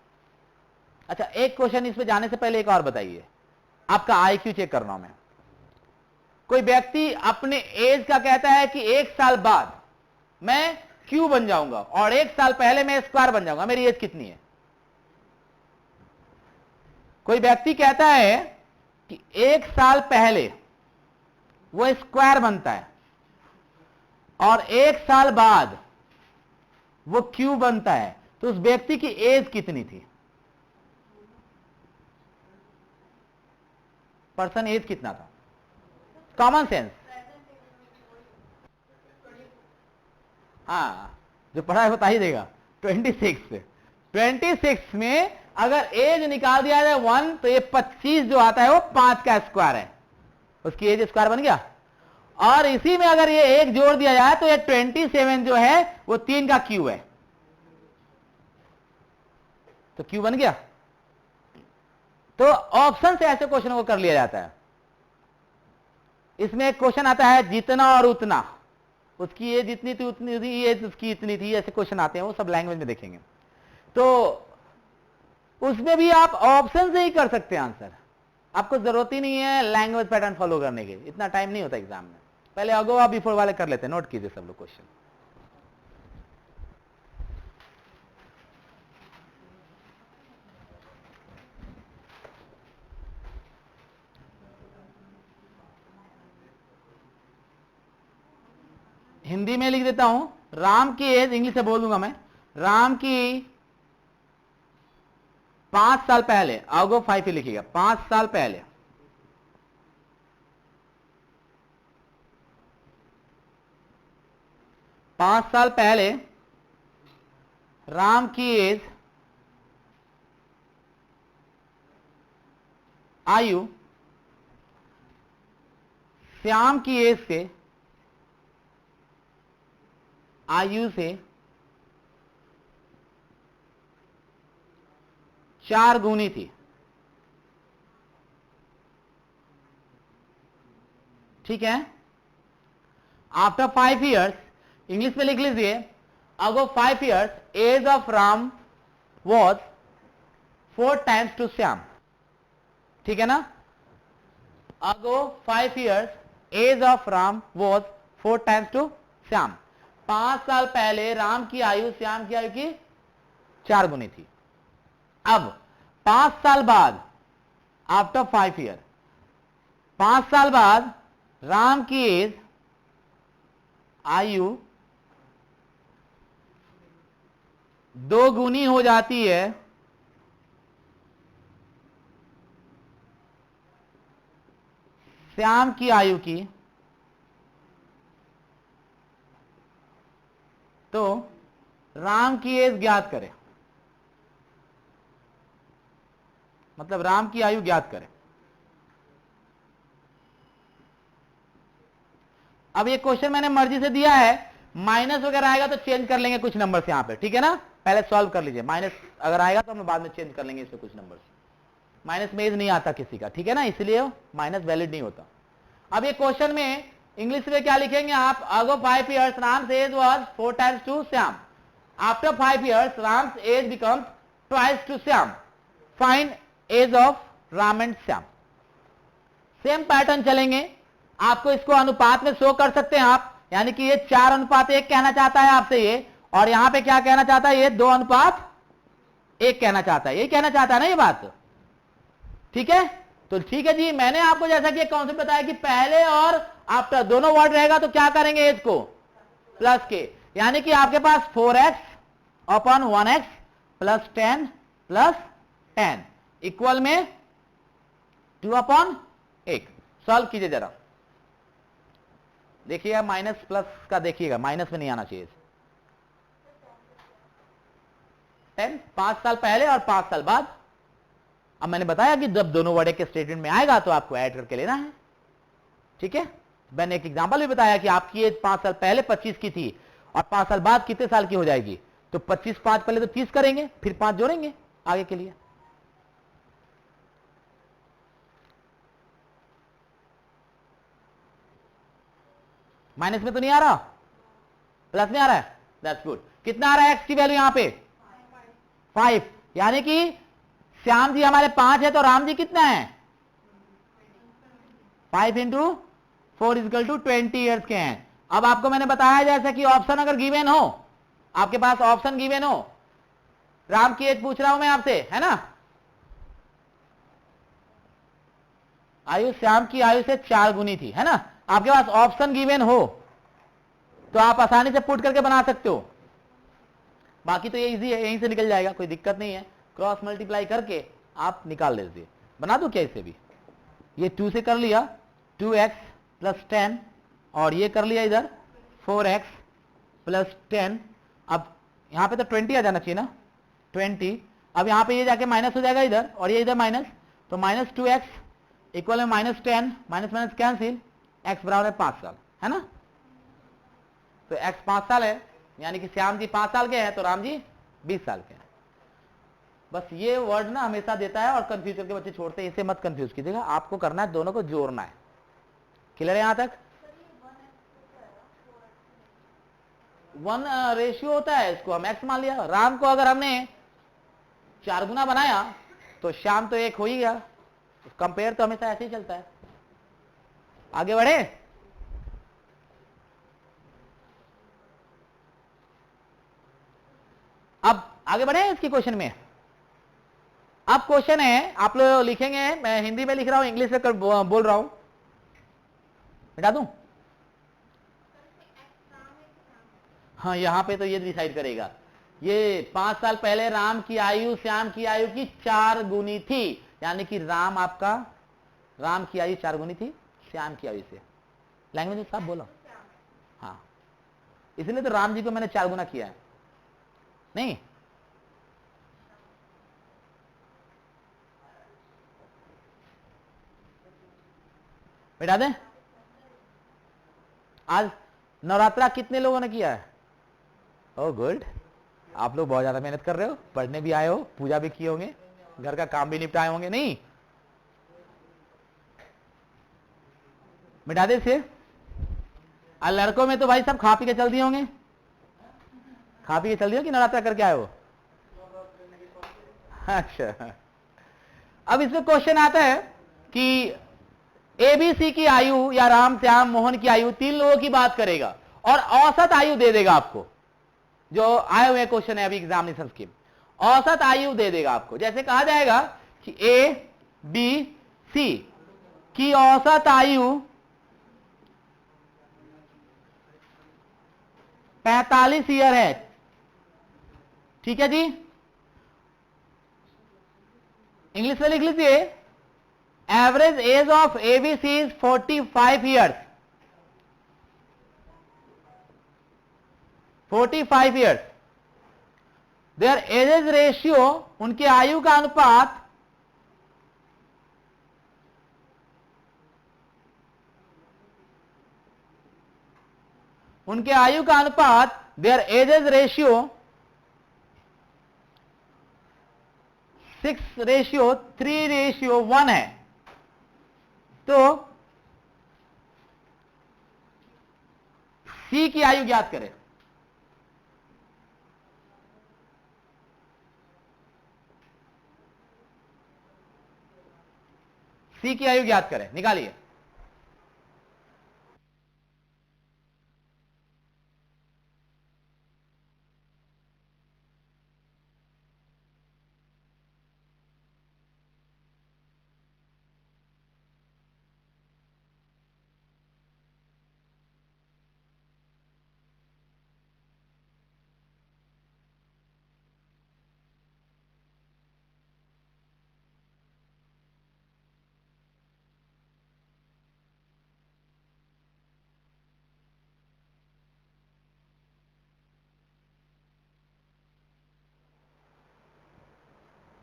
Speaker 1: अच्छा, एक क्वेश्चन इस पे जाने से पहले एक और बताइए, आपका आईक्यू चेक कर रहा हूं मैं। कोई व्यक्ति अपने एज का कहता है कि 1 साल बाद मैं क्यू बन जाऊंगा और 1 साल पहले मैं स्क्वायर बन जाऊंगा, मेरी एज कितनी है? कोई व्यक्ति कहता है कि 1 साल पहले वो स्क्वायर बनता है और 1 साल बाद वो क्यू बनता है, तो उस व्यक्ति की एज कितनी थी? पर्सन एज कितना था? Common sense. हाँ, जो पढ़ा है बता ही देगा। 26 में अगर एज निकाल दिया जाए 1, तो ये 25 जो आता है वो 5 का स्क्वायर है, उसकी एज स्क्वायर बन गया। और इसी में अगर ये 1 जोड़ दिया जाए तो ये 27 जो है वो 3 का क्यू है, तो क्यू बन गया। तो ऑप्शन से ऐसे क्वेश्चनों को कर लिया जाता है। इसमें एक क्वेश्चन आता है जितना और उतना, उसकी एज इतनी थी उतनी थी, एज उसकी इतनी थी, ऐसे क्वेश्चन आते हैं, वो सब लैंग्वेज में देखेंगे। तो उसमें भी आप ऑप्शन से ही कर सकते हैं आंसर, आपको जरूरत ही नहीं है लैंग्वेज पैटर्न फॉलो करने की, इतना टाइम नहीं होता एग्जाम में। पहले अगो आप बिफोर वाले कर लेते हैं, नोट कीजिए सब लोग क्वेश्चन। हिंदी में लिख देता हूं, राम की एज, इंग्लिश से बोल दूंगा मैं, राम की 5 साल पहले, अगो 5 ही लिखिएगा, 5 साल पहले 5 साल पहले राम की एज, आयु श्याम की एज से, आयु से 4 गुनी थी। ठीक है, आफ्टर 5 ईयर्स, इंग्लिश में लिख लीजिए, ago 5 years age of Ram was 4 times to Shyam. ठीक है ना, ago 5 years age of Ram was 4 times to Shyam. 5 साल पहले राम की आयु श्याम की आयु की 4 गुनी थी। अब 5 साल बाद, आफ्टर 5 ईयर, 5 साल बाद राम की एज, आयु 2 गुनी हो जाती है श्याम की आयु की, तो राम की एज ज्ञात करें, मतलब राम की आयु ज्ञात करें। अब ये क्वेश्चन मैंने मर्जी से दिया है, माइनस वगैरह आएगा तो चेंज कर लेंगे कुछ नंबर से यहां पे, ठीक है ना, पहले सॉल्व कर लीजिए। माइनस अगर आएगा तो हम बाद में चेंज कर लेंगे इससे कुछ नंबर से। माइनस में एज नहीं आता किसी का, ठीक है ना, इसलिए माइनस वैलिड नहीं होता। अब ये क्वेश्चन में इंग्लिश में क्या लिखेंगे आप, ago 5 years Ram's age was 4 times to Shyam, after 5 years Ram's age becomes twice to Shyam, find age of Ram and Shyam. Same pattern चलेंगे, आपको इसको अनुपात में शो कर सकते हैं आप, यानी कि ये 4:1 कहना चाहता है आपसे ये, और यहां पे क्या कहना चाहता है, ये 2:1 कहना चाहता है, यही कहना चाहता है ना ये बात, ठीक है। तो ठीक है जी, मैंने आपको जैसा कि एक कॉन्सेप्ट बताया कि पहले और आफ्टर दोनों वर्ड रहेगा तो क्या करेंगे एज को प्लस के, यानी कि आपके पास 4x upon 1x plus 10 plus 10 equal में 2/1। सॉल्व कीजिए जरा, देखिएगा माइनस प्लस का, देखिएगा माइनस में नहीं आना चाहिए। 10 5 साल पहले और 5 साल बाद। अब मैंने बताया कि जब दोनों वर्ड के स्टेटमेंट में आएगा तो आपको ऐड करके लेना है, ठीक है। मैंने एक एग्जांपल भी बताया कि आपकी एज 5 साल पहले 25 की थी और 5 साल बाद कितने साल की हो जाएगी, तो 25 5 पहले तो 30 करेंगे, फिर 5 जोड़ेंगे आगे के लिए। माइनस में तो नहीं आ रहा, प्लस में आ रहा है, दैट्स गुड। कितना आ रहा है एक्स की वैल्यू यहां पे 5, यानी कि श्याम जी हमारे 5 है तो राम जी कितना है 5 इंटू 4 इजकल टू 20 ईयर्स के हैं। अब आपको मैंने बताया जैसे कि ऑप्शन अगर गिवन हो, आपके पास ऑप्शन गिवन हो, राम की एज पूछ रहा हूं मैं आपसे, है ना, आयु श्याम की आयु से 4 गुनी थी, है ना, आपके पास ऑप्शन गिवन हो तो आप आसानी से पुट करके बना सकते हो। बाकी तो ये इजी है, यहीं से निकल जाएगा, कोई दिक्कत नहीं है, क्रॉस मल्टीप्लाई करके आप निकाल लीजिए। बना दो क्या इसे भी, ये 2 से कर लिया 2x प्लस 10 और ये कर लिया इधर 4x प्लस 10। अब यहां पे तो 20 आ जाना चाहिए ना 20। अब यहां पे ये जाके माइनस हो जाएगा इधर और ये इधर माइनस, तो माइनस 2x इक्वल है minus 10, minus minus cancel, x बराबर है 5 साल, है ना। तो x 5 साल है, यानी कि श्याम जी 5 साल के हैं तो राम जी 20 साल के हैं। बस ये वर्ड ना हमेशा देता है और कंफ्यूज करके बच्चे छोड़ते हैं, इसे मत कंफ्यूज कीजिएगा, आपको करना है दोनों को जोड़ना है। क्लियर है यहां तक। 1 रेशियो होता है, इसको हम x मान लिया। राम को अगर हमने 4 गुना बनाया तो श्याम तो 1 हो ही गया, कंपेयर तो हमेशा ऐसे ही चलता है। आगे बढ़े, अब आगे बढ़े इसकी क्वेश्चन में। अब क्वेश्चन है, आप लोग लिखेंगे, मैं हिंदी में लिख रहा हूं, इंग्लिश में बोल रहा हूं, मिटा दूं। हाँ यहां पे तो ये डिसाइड करेगा, ये 5 साल पहले राम की आयु श्याम की आयु की 4 गुनी थी, यानी कि राम की आयु 4 गुनी थी श्याम की आयु से। लैंग्वेज साहब बोलो, हाँ इसलिए तो राम जी को मैंने 4 गुना किया है, नहीं मिटा दें। आज नवरात्रा कितने लोगों ने किया है, ओह गुड, आप लोग बहुत ज्यादा मेहनत कर रहे हो, पढ़ने भी आए हो, पूजा भी किए होंगे, घर का काम भी निपटाए होंगे, नहीं मिटा दे इसे। लड़कों में तो भाई सब खा पी के चल दिए होंगे, खा पी के चल दिए कि नवरात्रा करके आए हो। अच्छा, अब इसमें क्वेश्चन आता है कि एबीसी की आयु या राम श्याम मोहन की आयु 3 लोगों की बात करेगा और औसत आयु दे देगा आपको, जो आए हुए क्वेश्चन है अभी एग्जामिनेशन की, औसत आयु दे देगा आपको। जैसे कहा जाएगा कि ए बी सी की औसत आयु 45 ईयर है, ठीक है जी, इंग्लिश में लिख लीजिए, average age of ABC is 45 years, 45 years. There edges ratio, उनके आयु का अनुपात देयर एजेस रेशियो 6:3:1 है। तो सी की आयु ज्ञात करें। सी की आयु ज्ञात करें, निकालिए।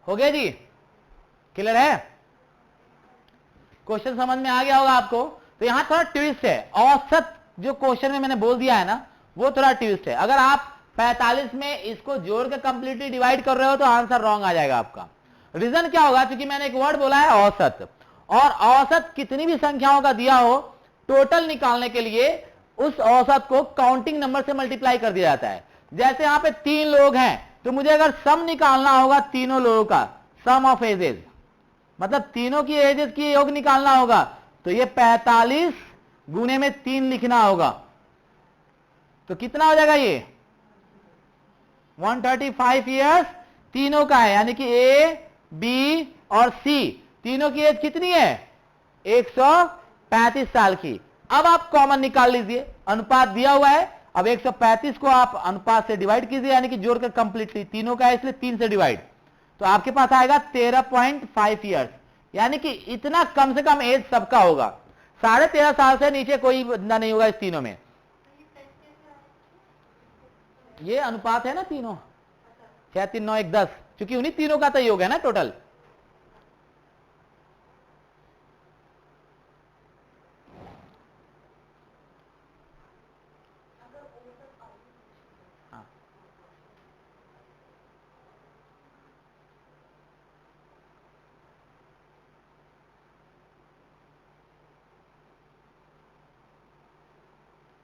Speaker 1: हो गया जी, क्लियर है? क्वेश्चन समझ में आ गया होगा आपको। तो यहां थोड़ा ट्विस्ट है, औसत जो क्वेश्चन में मैंने बोल दिया है ना, वो थोड़ा ट्विस्ट है। अगर आप 45 में इसको जोड़ के कंप्लीटली डिवाइड कर रहे हो तो आंसर रॉन्ग आ जाएगा आपका। रीजन क्या होगा? क्योंकि मैंने एक वर्ड बोला है औसत, और औसत कितनी भी संख्याओं का दिया हो, टोटल निकालने के लिए उस औसत को काउंटिंग नंबर से मल्टीप्लाई कर दिया जाता है। जैसे यहां पे 3 लोग हैं, तो मुझे अगर सम निकालना होगा तीनों लोगों का, सम ऑफ एजेस, मतलब तीनों की एजेस की योग निकालना होगा, तो ये 45 गुने में 3 लिखना होगा। तो कितना हो जाएगा ये? 135 ईयर्स तीनों का है, यानी कि ए, बी और सी तीनों की एज कितनी है? 135 साल की। अब आप कॉमन निकाल लीजिए, अनुपात दिया हुआ है। अब 135 को आप अनुपात से डिवाइड कीजिए, यानी कि जोड़कर कंप्लीटली, तीनों का है इसलिए 3 से डिवाइड, तो आपके पास आएगा 13.5 ईयर्स, यानी कि इतना कम से कम एज सबका होगा। 13.5 साल से नीचे कोई बंदा नहीं होगा इस तीनों में। ये अनुपात है ना तीनों, 6, 3, 9, 1, 10, क्योंकि उन्हीं तीनों का तो योग है ना टोटल। हाँ,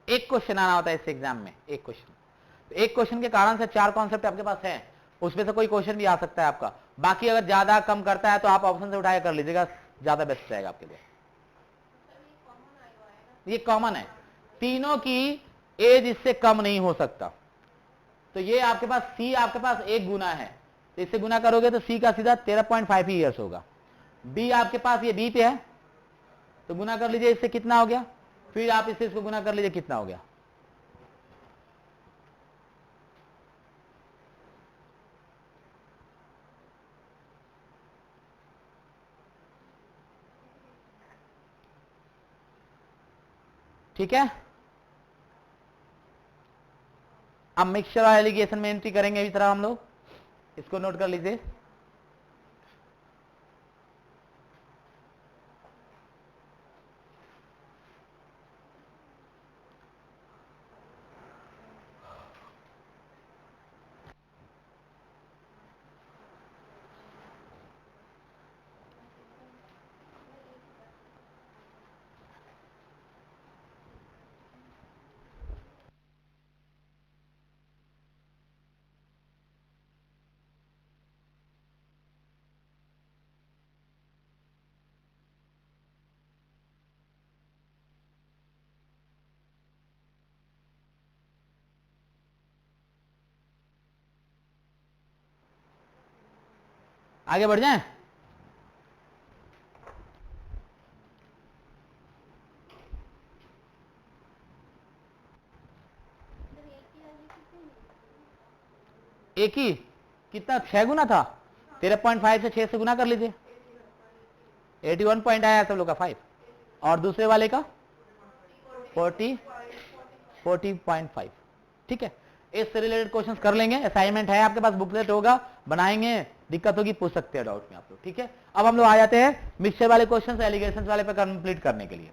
Speaker 1: एक क्वेश्चन आना होता है इस एग्जाम में, एक क्वेश्चन। एक क्वेश्चन के कारण से 4 कॉन्सेप्ट आपके पास हैं, उसमें से कोई क्वेश्चन भी आ सकता है आपका। बाकी अगर ज्यादा कम करता है तो आप ऑप्शन से उठाया कर लीजिएगा, ज्यादा बेस्ट रहेगा आपके लिए। ये कॉमन है, तीनों की एज इससे कम नहीं हो सकता। तो ये आपके पास सी आपके पास एक गुना है, तो इससे गुना करोगे तो सी का सीधा 13.5 ईयर्स होगा। बी आपके पास ये बी पे है, तो गुना कर लीजिए, इससे कितना हो गया, फिर आप इससे इसको गुना कर लीजिए, कितना हो गया। ठीक है, अब मिक्सचर और एलिगेशन में एंट्री करेंगे इस तरह हम लोग, इसको नोट कर लीजिए। आगे बढ़ जाएं। एक ही कितना, 6 गुना था, 13.5 से 6 से गुना कर लीजिए, 81 पॉइंट आया सब लोग का 5, और दूसरे वाले का 40.5। ठीक है, इससे रिलेटेड क्वेश्चंस कर लेंगे, असाइनमेंट है आपके पास, बुकलेट होगा, बनाएंगे, दिक्कत होगी पूछ सकते हैं डाउट में आप लोग। ठीक है, अब हम लोग आ जाते हैं मिक्सचर वाले क्वेश्चंस, एलिगेशंस वाले पे कंप्लीट करने के लिए।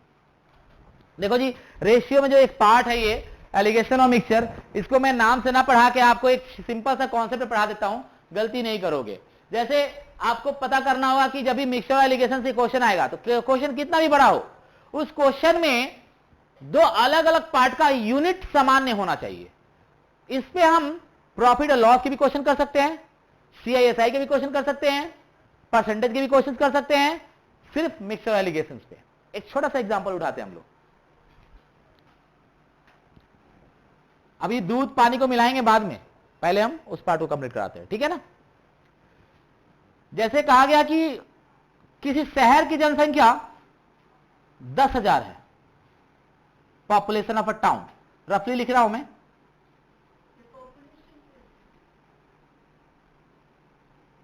Speaker 1: देखो जी, रेशियो में जो एक पार्ट है ये एलिगेशन और मिक्सचर, इसको मैं नाम से ना पढ़ा के आपको एक सिंपल सा कॉन्सेप्ट पढ़ा देता हूं, गलती नहीं करोगे। जैसे आपको पता करना होगा कि जब भी मिक्सचर और एलिगेशन से क्वेश्चन आएगा, तो क्वेश्चन कितना भी बड़ा हो, उस क्वेश्चन में 2 अलग अलग पार्ट का यूनिट सामान्य होना चाहिए। इस पे हम प्रॉफिट और लॉस के भी क्वेश्चन कर सकते हैं, CISI के भी क्वेश्चन कर सकते हैं, परसेंटेज के भी क्वेश्चन कर सकते हैं, सिर्फ मिक्सचर और एलिगेशन पे। एक छोटा सा एग्जांपल उठाते हैं हम लोग। अभी दूध पानी को मिलाएंगे बाद में, पहले हम उस पार्ट को कंप्लीट कराते हैं। ठीक है ना, जैसे कहा गया कि किसी शहर की जनसंख्या 10,000 है, पॉपुलेशन ऑफ अ टाउन, रफली लिख रहा हूं मैं,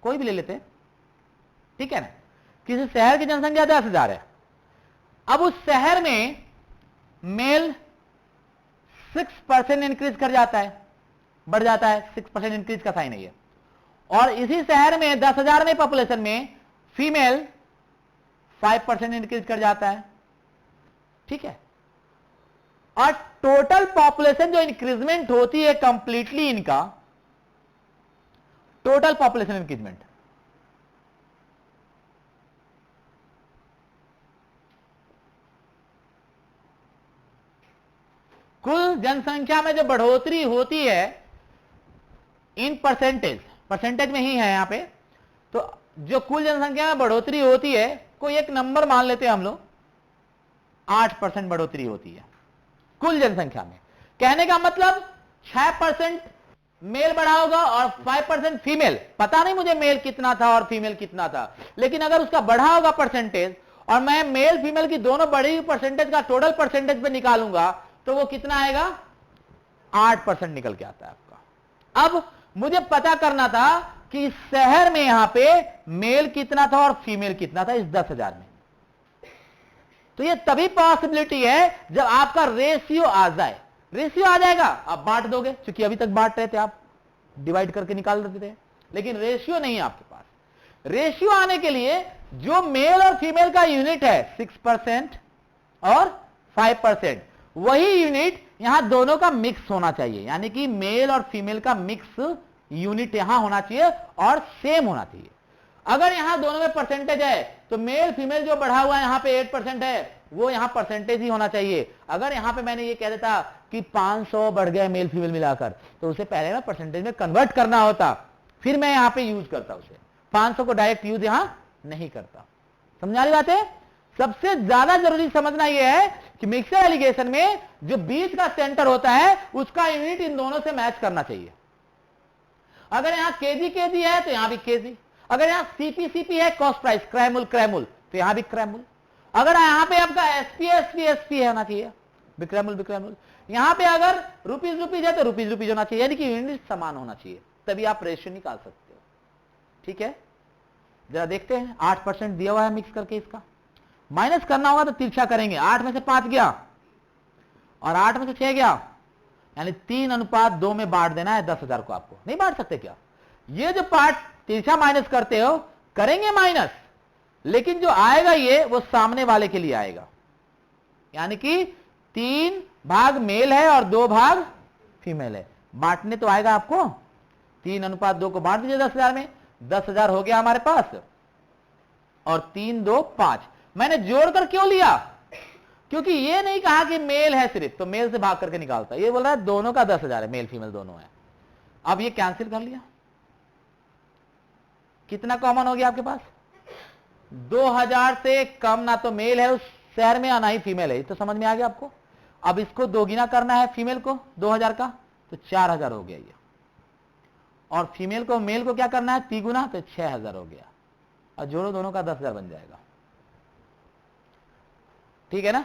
Speaker 1: कोई भी ले लेते हैं। ठीक है ना, किसी शहर की जनसंख्या 10,000 है। अब उस शहर में मेल 6% इंक्रीज कर जाता है, बढ़ जाता है, 6% इंक्रीज का साइन है ये, और इसी शहर में 10,000 में पॉपुलेशन में फीमेल 5% इंक्रीज कर जाता है, ठीक है। और टोटल पॉपुलेशन जो इंक्रीजमेंट होती है कंप्लीटली इनका, टोटल पॉपुलेशन इंक्रीजमेंट कुल जनसंख्या में जो बढ़ोतरी होती है इन परसेंटेज में ही है यहां पे, तो जो कुल जनसंख्या में बढ़ोतरी होती है, कोई एक नंबर मान लेते हैं हम लोग, 8% बढ़ोतरी होती है कुल जनसंख्या में। कहने का मतलब 6% मेल बढ़ा होगा और 5% फीमेल। पता नहीं मुझे मेल कितना था और फीमेल कितना था, लेकिन अगर उसका बढ़ा होगा परसेंटेज और मैं मेल फीमेल की दोनों बढ़ी हुई परसेंटेज का टोटल परसेंटेज पे निकालूंगा तो वो कितना आएगा, 8% निकल के आता है आपका। अब मुझे पता करना था कि शहर में यहां पे मेल कितना था और फीमेल कितना था इस 10,000 में। तो ये तभी पॉसिबिलिटी है जब आपका रेशियो आ जाए। रेशियो आ जाएगा, आप बांट दोगे, क्योंकि अभी तक बांट रहे थे आप, डिवाइड करके निकाल देते थे, लेकिन रेशियो नहीं है आपके पास। रेशियो आने के लिए जो मेल और फीमेल का यूनिट है 6% और 5%, वही यूनिट यहां दोनों का मिक्स होना चाहिए, यानी कि मेल और फीमेल का मिक्स यूनिट यहां होना चाहिए और सेम होना चाहिए। अगर यहां दोनों में परसेंटेज है तो मेल फीमेल जो बढ़ा हुआ है यहां पे 8% है, वो यहां परसेंटेज ही होना चाहिए। अगर यहां पे मैंने ये कह देता कि 500 बढ़ गए मेल फीमेल मिलाकर, तो उसे पहले ना परसेंटेज में कन्वर्ट करना होता, फिर मैं यहां पे यूज करता उसे। 500 को डायरेक्ट यूज यहां नहीं करता। समझ आ रही बात है? सबसे ज्यादा जरूरी समझना यह है कि मिक्सर एलिगेशन में जो बीच का सेंटर होता है उसका यूनिट इन दोनों से मैच करना चाहिए। अगर यहां केजी है तो यहां भी केजी, अगर यहां सीपी है कॉस्ट प्राइस, क्रैमुल तो यहां भी क्रैमुल, अगर यहां पे आपका एसपी होना चाहिए, बिक्रैमुल, यहां पे अगर रुपीज है तो रुपीज होना चाहिए, यानी कि यूनिट समान होना चाहिए, तभी आप रेशियो निकाल सकते हो। ठीक है, जरा देखते हैं। 8% दिया हुआ है मिक्स करके, इसका माइनस करना होगा तो तिरछा करेंगे। 8 में से 5 गया और 8 में से 6 गया, यानी 3:2 में बांट देना है 10,000 को। आपको नहीं बांट सकते क्या? ये जो पार्ट तिरछा माइनस करते हो, करेंगे माइनस, लेकिन जो आएगा ये वो सामने वाले के लिए आएगा, यानी कि 3 भाग मेल है और 2 भाग फीमेल है। बांटने तो आएगा आपको, 3:2 को बांट दीजिए 10,000 में, 10,000 हो गया हमारे पास, और 3 2 5 मैंने जोड़कर क्यों लिया? क्योंकि ये नहीं कहा कि मेल है सिर्फ तो मेल से भाग करके निकालता, ये बोल रहा है दोनों का 10,000 है, मेल फीमेल दोनों है। अब ये कैंसिल कर लिया, कितना कॉमन हो गया आपके पास? 2,000 से कम ना तो मेल है उस शहर में, ना ही फीमेल है। तो समझ में आ गया आपको? अब इसको दोगुना करना है फीमेल को 2,000 का, तो 4,000 हो गया ये, और फीमेल को मेल को क्या करना है तिगुना, तो 6,000 हो गया, और जोड़ो दोनों का 10,000 बन जाएगा। ठीक है ना?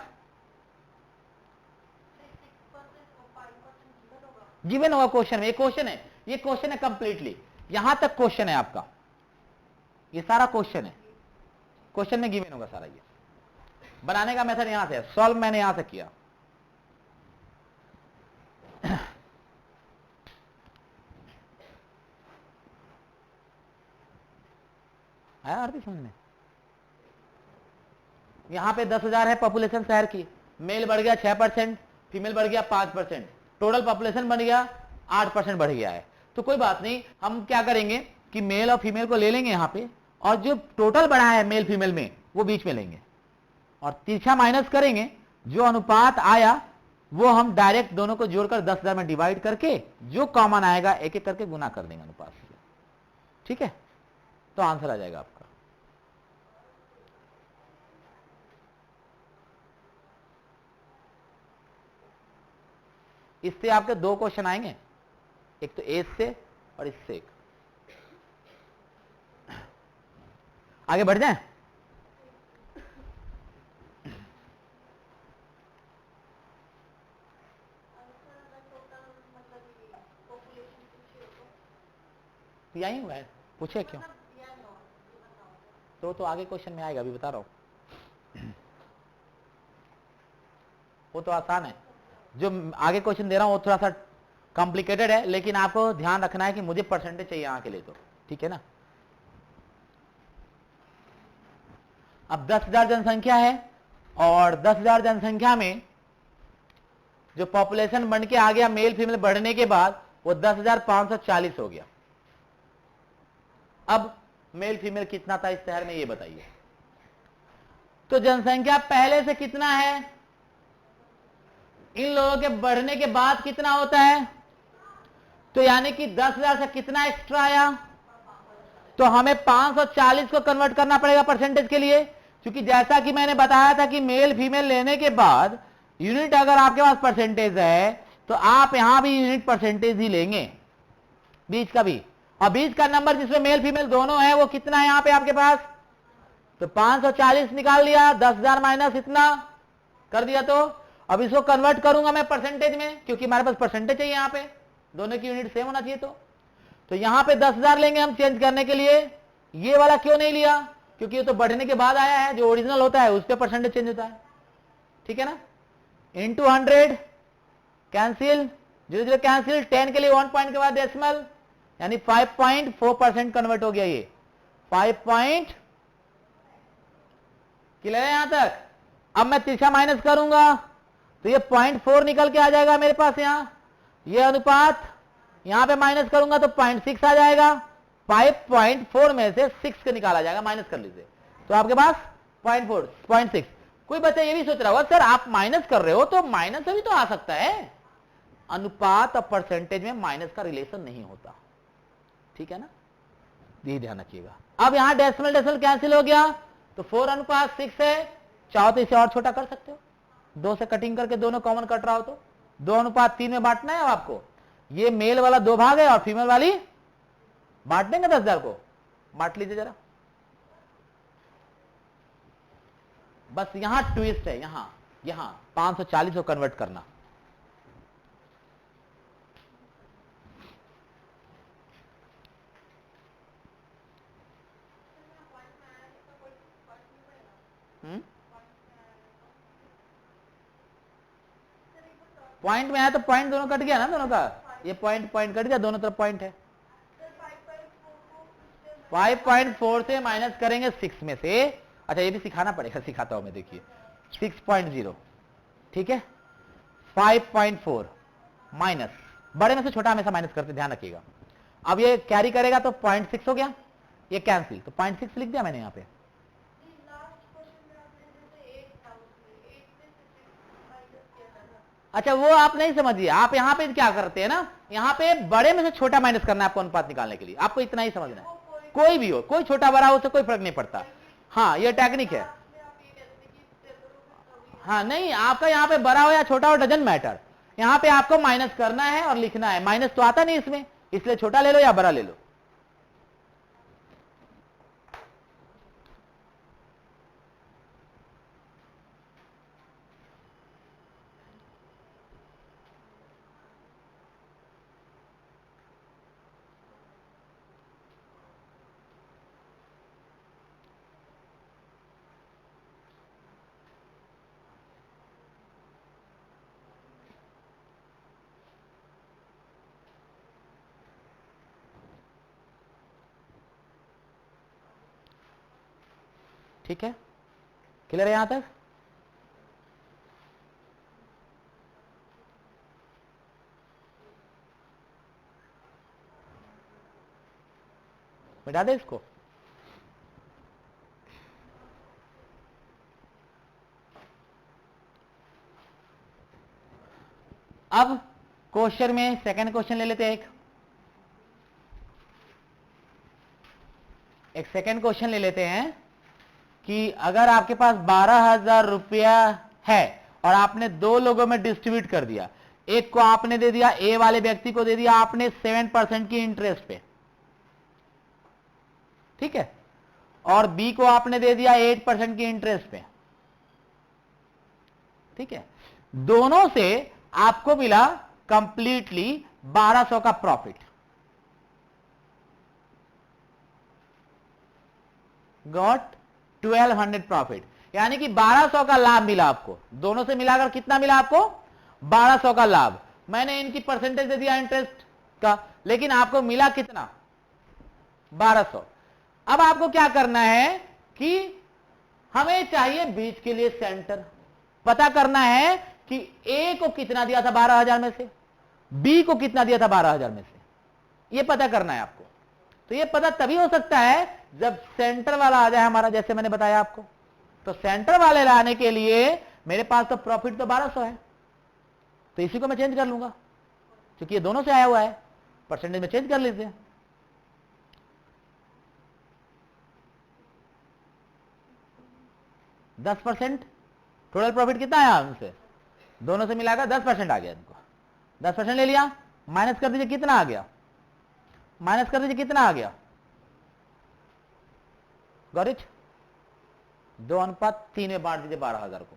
Speaker 1: गिवन होगा क्वेश्चन में, ये क्वेश्चन है, ये क्वेश्चन है कंप्लीटली, यहां तक क्वेश्चन है आपका, ये सारा क्वेश्चन है, क्वेश्चन में गिवन होगा सारा। ये बनाने का मेथड यहां से, सॉल्व मैंने यहां से किया। आया आरती समझ में? यहां पे 10,000 है पॉपुलेशन शहर की, मेल बढ़ गया 6%, फीमेल बढ़ गया 5%, टोटल पॉपुलेशन बन गया 8% बढ़ गया है। तो कोई बात नहीं, हम क्या करेंगे कि मेल और फीमेल को ले लेंगे यहां पे, और जो टोटल बढ़ा है मेल फीमेल में वो बीच में लेंगे, और तिरछा माइनस करेंगे, जो अनुपात आया वो हम डायरेक्ट दोनों को जोड़कर 10,000 में डिवाइड करके जो कॉमन आएगा एक एक करके गुना कर देंगे अनुपात से। ठीक है, तो आंसर आ जाएगा आपका। इससे आपके 2 क्वेश्चन आएंगे, एक तो एज से और इससे एक। आगे बढ़ जाएं? यही हुआ है, पूछे क्यों? तो आगे क्वेश्चन में आएगा, अभी बता रहा हूं। वो तो आसान है, जो आगे क्वेश्चन दे रहा हूं वो थोड़ा सा कॉम्प्लिकेटेड है, लेकिन आपको ध्यान रखना है कि मुझे परसेंटेज चाहिए यहां के लिए। तो ठीक है ना। अब 10,000 जनसंख्या है और 10,000 जनसंख्या में जो पॉपुलेशन बन के आ गया मेल फीमेल बढ़ने के बाद वो 10,540 हो गया। अब मेल फीमेल कितना था इस शहर में ये बताइए। तो जनसंख्या पहले से कितना है, इन लोगों के बढ़ने के बाद कितना होता है, तो यानी कि 10,000 से कितना एक्स्ट्रा आया, तो हमें 540 को कन्वर्ट करना पड़ेगा परसेंटेज के लिए, क्योंकि जैसा कि मैंने बताया था कि मेल फीमेल लेने के बाद यूनिट अगर आपके पास परसेंटेज है तो आप यहां भी यूनिट परसेंटेज ही लेंगे बीच का भी, और बीच का नंबर जिसमें मेल फीमेल दोनों है वो कितना है यहां पे आपके पास, तो 540 निकाल लिया, 10,000 माइनस इतना कर दिया। तो अब इसको कन्वर्ट करूंगा मैं परसेंटेज में, क्योंकि हमारे पास परसेंटेज चाहिए यहां पे, दोनों की यूनिट सेम होना चाहिए। तो यहां पे 10,000 लेंगे हम चेंज करने के लिए। ये वाला क्यों नहीं लिया, क्योंकि ये तो बढ़ने के बाद आया है, जो ओरिजिनल होता है उस पर परसेंटेज चेंज होता है, ठीक है ना। इंटू 100 कैंसिल, 0 कैंसिल, 10 के लिए 1 पॉइंट के बाद डेसिमल, यानी 5.4% कन्वर्ट हो गया ये 5. क्लियर है यहां तक। अब मैं तिरछा माइनस करूंगा तो ये 0.4 निकल के आ जाएगा मेरे पास यहां, ये अनुपात यहां पे माइनस करूंगा तो 0.6 आ जाएगा, 5.4 में से 6 का निकाला जाएगा, माइनस कर लीजिए तो आपके पास 0.6। कोई बच्चा ये भी सोच रहा होगा सर आप माइनस कर रहे हो तो माइनस भी तो आ सकता है, अनुपात और परसेंटेज में माइनस का रिलेशन नहीं होता, ठीक है ना, ये ध्यान रखिएगा। अब यहां डेसिमल डेसिमल कैंसिल हो गया तो 4:6 है, चाहो तो इसे और छोटा कर सकते हो, 2 से कटिंग करके दोनों कॉमन कट रहा हो तो 2:3 में बांटना है। अब आपको ये मेल वाला 2 भाग है और फीमेल वाली बांट देंगे 10,000 को, बांट लीजिए जरा। बस यहां ट्विस्ट है, यहां 540 को कन्वर्ट करना। पॉइंट में आया तो पॉइंट दोनों कट गया ना, दोनों का ये पॉइंट कट गया, दोनों तरफ पॉइंट है। 5.4 से माइनस करेंगे 6 में से, अच्छा ये भी सिखाना पड़ेगा, सिखाता हूं मैं, देखिए 6.0, ठीक है, 5.4 माइनस, बड़े में से छोटा हमेशा माइनस करते, ध्यान रखिएगा। अब ये कैरी करेगा तो 0.6 हो गया, ये कैंसिल, तो 0.6 लिख दिया मैंने यहां पे। अच्छा वो आप नहीं समझिए, आप यहां पे क्या करते हैं ना, यहां पे बड़े में से छोटा माइनस करना है आपको अनुपात निकालने के लिए, आपको इतना ही समझना है, कोई भी हो, कोई छोटा बड़ा हो उससे कोई फर्क नहीं पड़ता। हाँ ये टेक्निक है, हाँ नहीं आपका यहां पे बड़ा हो या छोटा हो डजंट मैटर, यहां पे आपको माइनस करना है और लिखना है, माइनस तो आता नहीं इसमें, इसलिए छोटा ले लो या बड़ा ले लो। ठीक है, क्लियर है यहां तक। मिटा दे इसको। अब क्वेश्चन में सेकंड क्वेश्चन ले लेते हैं, एक सेकंड क्वेश्चन ले लेते हैं कि अगर आपके पास 12,000 रुपया है और आपने 2 लोगों में डिस्ट्रीब्यूट कर दिया, एक को आपने दे दिया, ए वाले व्यक्ति को दे दिया आपने 7% की इंटरेस्ट पे, ठीक है, और बी को आपने दे दिया 8% की इंटरेस्ट पे, ठीक है, दोनों से आपको मिला कंप्लीटली 1200 का प्रॉफिट, गॉट 1200 प्रॉफिट, यानी कि 1200 का लाभ मिला आपको, दोनों से मिलाकर कितना मिला आपको 1200 का लाभ। मैंने इनकी परसेंटेज दे दिया इंटरेस्ट का, लेकिन आपको मिला कितना 1200। अब आपको क्या करना है कि हमें चाहिए बीच के लिए सेंटर। पता करना है कि ए को कितना दिया था 12,000 में से, बी को कितना दिया था 12,000 में से, यह पता करना है आपको। तो यह पता तभी हो सकता है जब सेंटर वाला आ जाए हमारा, जैसे मैंने बताया आपको। तो सेंटर वाले लाने के लिए मेरे पास तो प्रॉफिट तो 1200 है, तो इसी को मैं चेंज कर लूंगा, क्योंकि ये दोनों से आया हुआ है, परसेंटेज में चेंज कर लीजिए। %10 टोटल प्रॉफिट कितना आया उनसे, दोनों से मिलाकर 10% आ गया। इनको 10% ले लिया, माइनस कर दीजिए कितना आ गया, माइनस कर दीजिए कितना आ गया, गॉट इट। 2:3 में बांट दीजिए 12,000 को।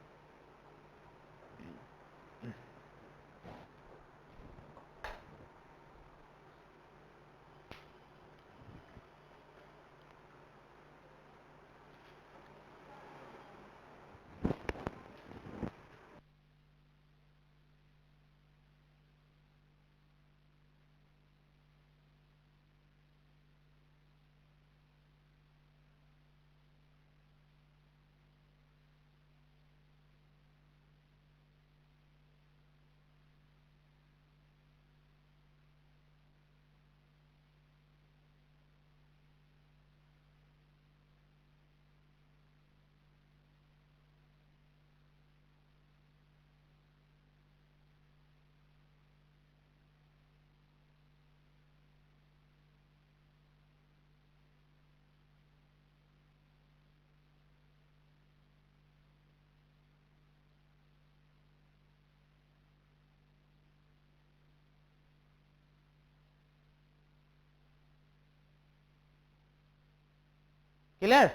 Speaker 1: क्लियर?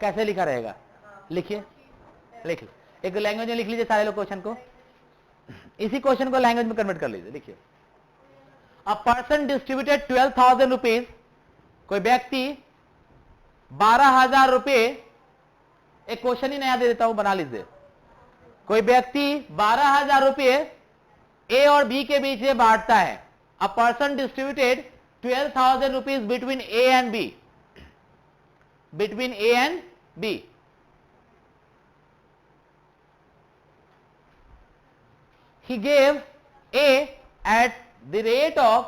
Speaker 1: कैसे लिखा रहेगा, लिखिए, लिख एक लैंग्वेज में लिख लीजिए सारे लोग क्वेश्चन को, इसी क्वेश्चन को लैंग्वेज में कन्वर्ट कर लीजिए। लिखिए, अ पर्सन डिस्ट्रीब्यूटेड 12,000 रुपीज, कोई व्यक्ति 12,000 रुपए, एक क्वेश्चन ही नया दे देता हूं, बना लीजिए। कोई व्यक्ति 12,000 रुपए ए और बी के बीच में बांटता है। A person distributed 12,000 rupees between A and B, between A and B. He gave A at the rate of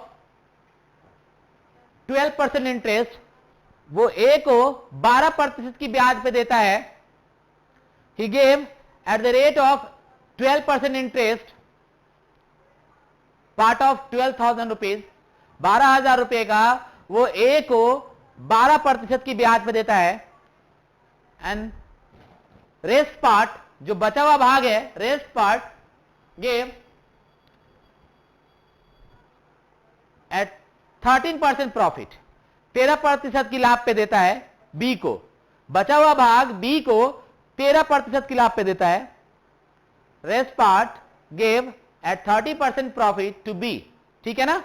Speaker 1: 12% interest, वो ए को 12% की ब्याज पे देता है। He gave at the rate of 12% interest, part of 12,000 rupees, 12,000 रुपए का वो ए को 12% की ब्याज पे देता है। एंड रेस्ट पार्ट, जो बचा हुआ भाग है, rest part gave at 13% profit, 13% की लाभ पे देता है बी को। बचा हुआ भाग बी को 13% की लाभ पे देता है। Rest part gave at 30% profit to B, ठीक है ना।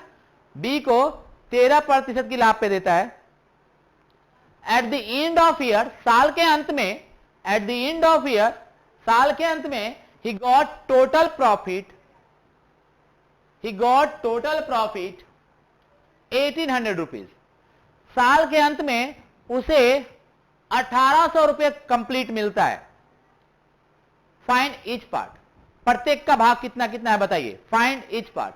Speaker 1: बी को 13% की लाभ पे देता है। At the end of year, साल के अंत में, at the end of year, साल के अंत में, he got total profit, he got total profit 1,800 rupees. साल के अंत में उसे 1,800 रुपये कंप्लीट मिलता है। फाइंड ईच पार्ट, प्रत्येक का भाग कितना कितना है बताइए। फाइंड ईच पार्ट,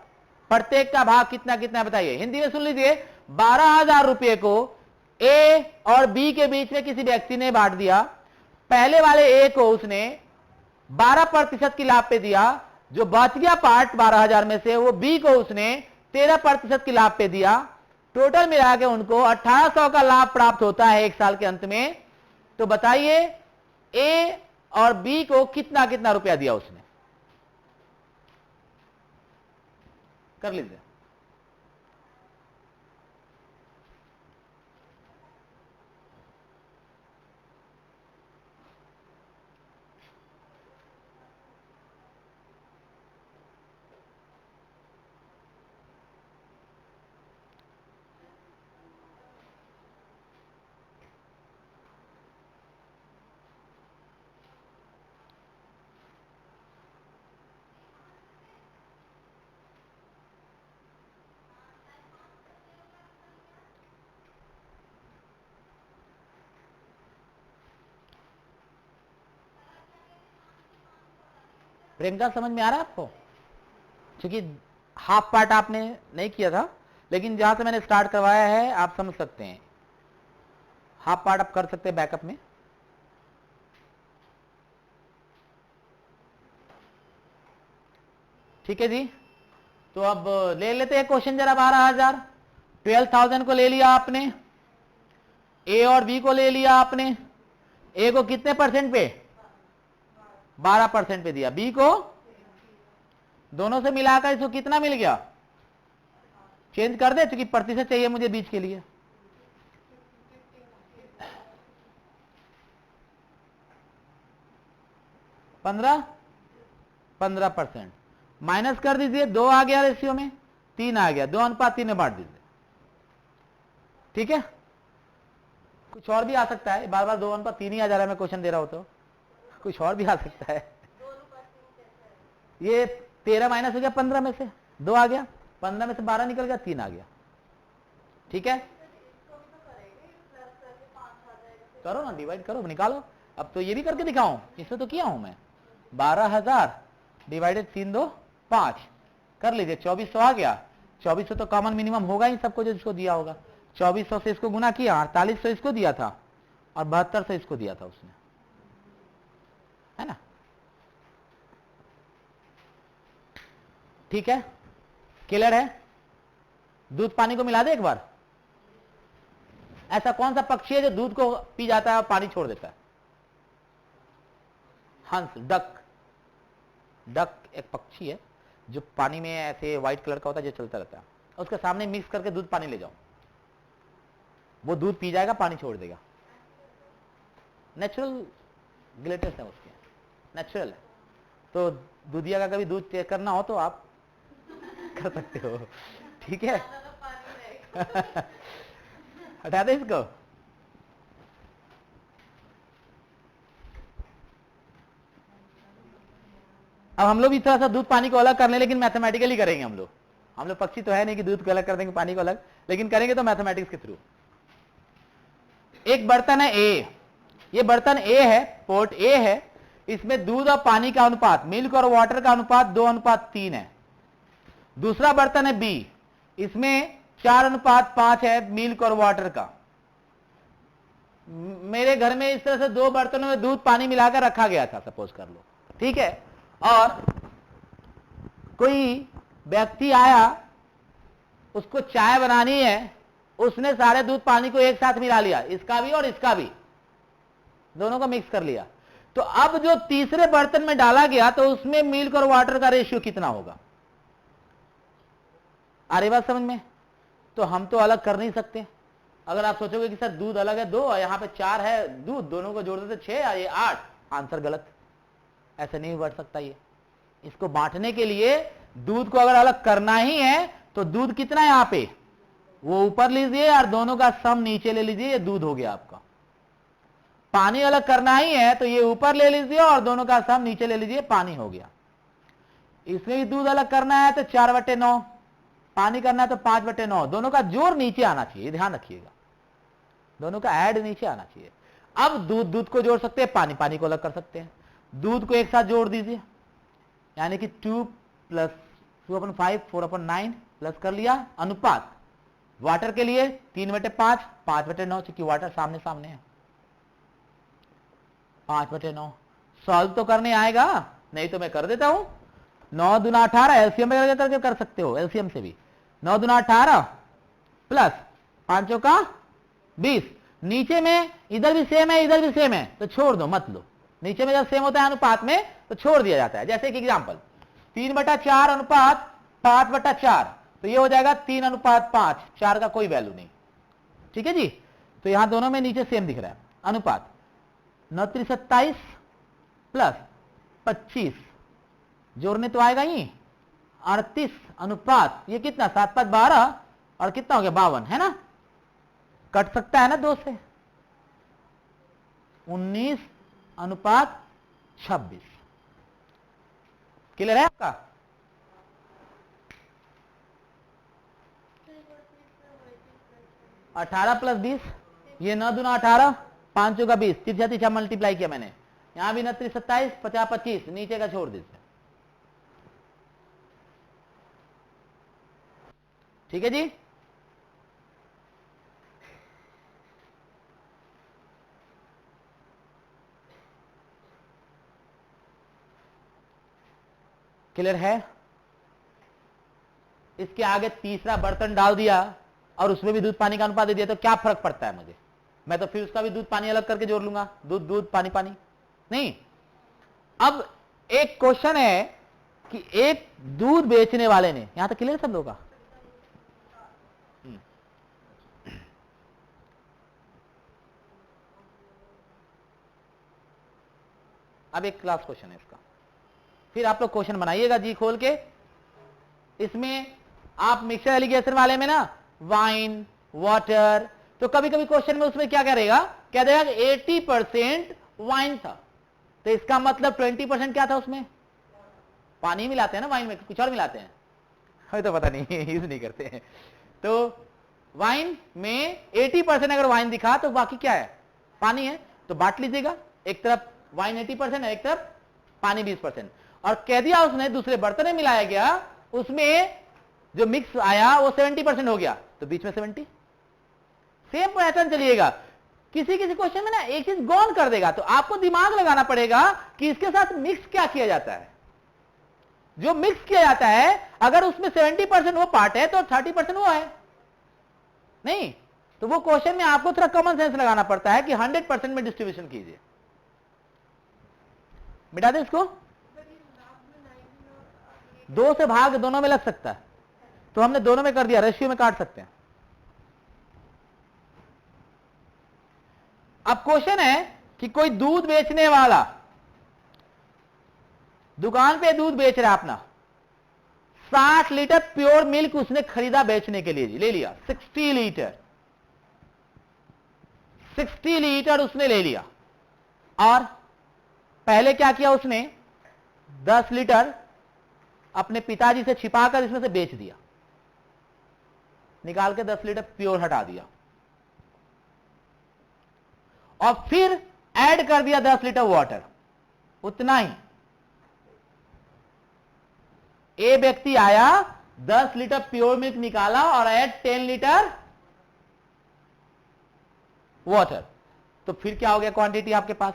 Speaker 1: प्रत्येक का भाग कितना कितना है बताइए। हिंदी में सुन लीजिए, 12,000 रुपये को ए और बी के बीच में किसी व्यक्ति ने बांट दिया। पहले वाले ए को उसने 12% की लाभ पे दिया, जो बच गया पार्ट 12,000 में से वो बी को उसने 13% की लाभ पे दिया। टोटल मिला के उनको 1,800 का लाभ प्राप्त होता है एक साल के अंत में। तो बताइए ए और बी को कितना कितना रुपया दिया उसने, कर लीजिए। प्रियंका समझ में आ रहा है आपको? क्योंकि हाफ पार्ट आपने नहीं किया था, लेकिन जहां से मैंने स्टार्ट करवाया है आप समझ सकते हैं। हाफ पार्ट आप कर सकते हैं बैकअप में। ठीक है जी, तो अब ले लेते हैं क्वेश्चन जरा। 12,000, 12,000 को ले लिया आपने, ए और बी को ले लिया आपने। ए को कितने परसेंट पे? 12% पे दिया। बी को दोनों से मिलाकर इसको कितना मिल गया? चेंज कर दे, क्योंकि प्रतिशत चाहिए मुझे बीच के लिए। 15% माइनस कर दीजिए। 2 आ गया रेशियो में, 3 आ गया, 2:3 में बांट दीजिए। ठीक है, कुछ और भी आ सकता है, बार बार 2:3 ही आ जा रहा है, मैं क्वेश्चन दे रहा हूं तो कुछ और भी आ सकता है। ये 13 माइनस हो गया 15 में से, 2 आ गया, 15 में से 12 निकल गया, 3 आ गया। ठीक है, करो ना, डिवाइड करो, निकालो। अब तो ये भी करके दिखाऊं, इसमें तो किया हूं मैं। 12,000 डिवाइडेड 3 2 5 कर लीजिए, 2400 आ गया। 2400 तो कॉमन मिनिमम होगा ही सबको, जो इसको दिया होगा। 2400 से इसको गुना किया, 4800 इसको दिया था और 7200 इसको दिया था उसने, है ना? ठीक है, क्लियर है? दूध पानी को मिला दे एक बार। ऐसा कौन सा पक्षी है जो दूध को पी जाता है और पानी छोड़ देता है? हंस, डक। डक एक पक्षी है जो पानी में ऐसे व्हाइट कलर का होता है, जो चलता रहता है। उसके सामने मिक्स करके दूध पानी ले जाओ, वो दूध पी जाएगा, पानी छोड़ देगा। नेचुरल ग्लेटर्स है उसके, नेचुरल है। तो दूधिया का कभी दूध चेक करना हो तो आप कर सकते हो। ठीक है, हटा दे इसको। अब हम लोग भी थोड़ा सा दूध पानी को अलग कर लें, लेकिन मैथमेटिकली करेंगे हम लोग पक्षी तो है नहीं कि दूध को अलग कर देंगे, पानी को अलग, लेकिन करेंगे तो मैथमेटिक्स के थ्रू। एक बर्तन है ए, ये बर्तन ए है, पोर्ट ए है, इसमें दूध और पानी का अनुपात, मिल्क और वाटर का अनुपात 2:3 है। दूसरा बर्तन है बी, इसमें 4:5 है मिल्क और वाटर का। मेरे घर में इस तरह से 2 बर्तनों में दूध पानी मिलाकर रखा गया था, सपोज कर लो। ठीक है, और कोई व्यक्ति आया, उसको चाय बनानी है, उसने सारे दूध पानी को एक साथ मिला लिया, इसका भी और इसका भी, दोनों को मिक्स कर लिया। तो अब जो तीसरे बर्तन में डाला गया, तो उसमें मिल्क और वाटर का रेशियो कितना होगा? आ रही बात समझ में? तो हम तो अलग कर नहीं सकते। अगर आप सोचोगे कि सर दूध अलग है 2 और यहां पे 4 है दूध, दोनों को जोड़ देते 6 और ये 8, आंसर गलत। ऐसे नहीं बढ़ सकता ये। इसको बांटने के लिए दूध को अगर अलग करना ही है तो दूध कितना है यहां पे, वो ऊपर लीजिए और दोनों का सम नीचे ले लीजिए, ये दूध हो गया आपका। पानी अलग करना ही है तो ये ऊपर ले लीजिए और दोनों का सम नीचे ले लीजिए, पानी हो गया। इसमें भी दूध अलग करना है तो 4/9, पानी करना है तो 5/9, दोनों का जोड़ नीचे आना चाहिए, ध्यान रखिएगा, दोनों का ऐड नीचे आना चाहिए। अब दूध दूध को जोड़ सकते हैं, पानी पानी को अलग कर सकते हैं। दूध को एक साथ जोड़ दीजिए, यानी कि 2 + 2/5 4/9 प्लस कर लिया। अनुपात वाटर के लिए 3/5 5/9, क्योंकि वाटर सामने सामने है, 5/9। सॉल्व तो करने आएगा, नहीं तो मैं कर देता हूं। 9 दूना 18, एलसीएम में करके कर सकते हो, एलसीएम से भी। 9 दूना 18 प्लस 5 का 20। नीचे में इधर भी सेम है, इधर भी सेम है, तो छोड़ दो, मत लो। नीचे में जब सेम होता है अनुपात में तो छोड़ दिया जाता है। जैसे एक एग्जांपल, 3/4 अनुपात 5/4, तो ये हो जाएगा 3:5, 4 का कोई वैल्यू नहीं। ठीक है जी, तो यहां दोनों में नीचे सेम दिख रहा है अनुपात। 9 × 27 प्लस 25, जोड़ने तो आएगा ही, 38 अनुपात ये कितना 7/5 12 और कितना हो गया 52, है ना? कट सकता है ना 2 से, 19:26। क्लियर है आपका? अठारह प्लस 20, ये 9 दूना 18 5 का 20, 3 मल्टीप्लाई किया मैंने। यहां भी 29 27 50 25, नीचे का छोड़ दीजिए। ठीक है जी। क्लियर है? इसके आगे तीसरा बर्तन डाल दिया और उसमें भी दूध पानी का अनुपात दे दिया तो क्या फर्क पड़ता है मुझे? मैं तो फिर उसका भी दूध पानी अलग करके जोड़ लूंगा, दूध दूध पानी पानी नहीं। अब एक क्वेश्चन है कि एक दूध बेचने वाले ने, यहां तक क्लियर सब लोगों का? अब एक क्लास क्वेश्चन है इसका, फिर आप लोग क्वेश्चन बनाइएगा जी खोल के। इसमें आप मिक्सचर एलिगेशन वाले में ना वाइन वाटर, तो कभी कभी क्वेश्चन में उसमें क्या करेगा, क्या देगा 80% वाइन था, तो इसका मतलब 20% क्या था उसमें? पानी मिलाते हैं ना वाइन में, कुछ और मिलाते हैं? हमें तो पता नहीं, यूज नहीं करते हैं। तो वाइन में 80% अगर वाइन दिखा तो बाकी क्या है? पानी है। तो बांट लीजिएगा, एक तरफ वाइन 80% है, एक तरफ पानी 20%, और कह दिया उसने दूसरे बर्तन में मिलाया गया, उसमें जो मिक्स आया वो 70% हो गया, तो बीच में 70। सेम पैटर्न चलिएगा, किसी किसी क्वेश्चन में ना एक चीज गौन कर देगा, तो आपको दिमाग लगाना पड़ेगा कि इसके साथ मिक्स क्या किया जाता है। जो मिक्स किया जाता है, अगर उसमें 70% वो पार्ट है तो 30% वो है नहीं, तो वो क्वेश्चन में आपको थोड़ा कॉमन सेंस लगाना पड़ता है कि 100% में डिस्ट्रीब्यूशन कीजिए। मिटा दे इसको, 2 से भाग दोनों में लग सकता है, तो हमने दोनों में कर दिया, रेशियो में काट सकते हैं। अब क्वेश्चन है कि कोई दूध बेचने वाला दुकान पे दूध बेच रहा है अपना, 60 लीटर प्योर मिल्क उसने खरीदा बेचने के लिए, ले लिया 60 लीटर, 60 लीटर उसने ले लिया, और पहले क्या किया उसने, 10 लीटर अपने पिताजी से छिपाकर इसमें से बेच दिया, निकाल के 10 लीटर प्योर हटा दिया, और फिर ऐड कर दिया 10 लीटर वाटर, उतना ही। ए व्यक्ति आया, 10 लीटर प्योर मिल्क निकाला और ऐड 10 लीटर वाटर, तो फिर क्या हो गया क्वांटिटी आपके पास?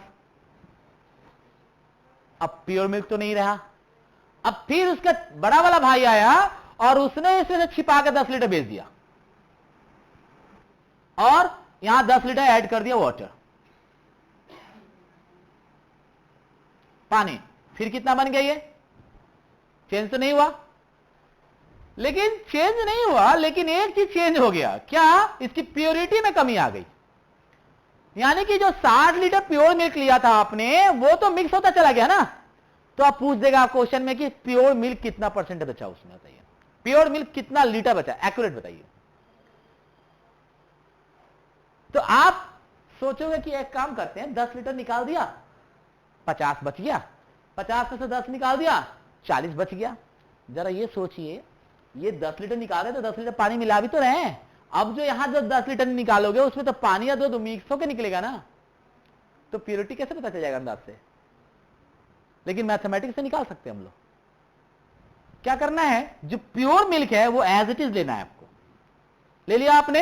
Speaker 1: अब प्योर मिल्क तो नहीं रहा। अब फिर उसका बड़ा वाला भाई आया और उसने इसे छिपा के 10 लीटर बेच दिया, और यहां 10 लीटर ऐड कर दिया वाटर, पानी। फिर कितना बन गया? ये चेंज तो नहीं हुआ, लेकिन चेंज नहीं हुआ, लेकिन एक चीज चेंज हो गया, क्या? इसकी प्योरिटी में कमी आ गई। यानी कि जो 60 लीटर प्योर मिल्क लिया था आपने, वो तो मिक्स होता चला गया ना, तो आप पूछ देगा क्वेश्चन में कि प्योर मिल्क कितना परसेंट बचा उसमें, बताइए प्योर मिल्क कितना लीटर बचा, एक्यूरेट बताइए। तो आप सोचोगे कि एक काम करते हैं, 10 लीटर निकाल दिया, 50 बच गया, 50 में से 10 निकाल दिया, 40 बच गया। जरा ये सोचिए, ये 10 लीटर निकाले तो 10 लीटर पानी मिला भी तो रहे हैं, अब जो यहां जो 10 लीटर निकालोगे उसमें तो पानी या दूध मिक्स होकर निकलेगा ना, तो प्योरिटी कैसे पता चल जाएगा अंदाज से? लेकिन मैथमेटिक्स से निकाल सकते हैं हम लोग। क्या करना है, जो प्योर मिल्क है वो एज इट इज लेना है आपको, ले लिया आपने,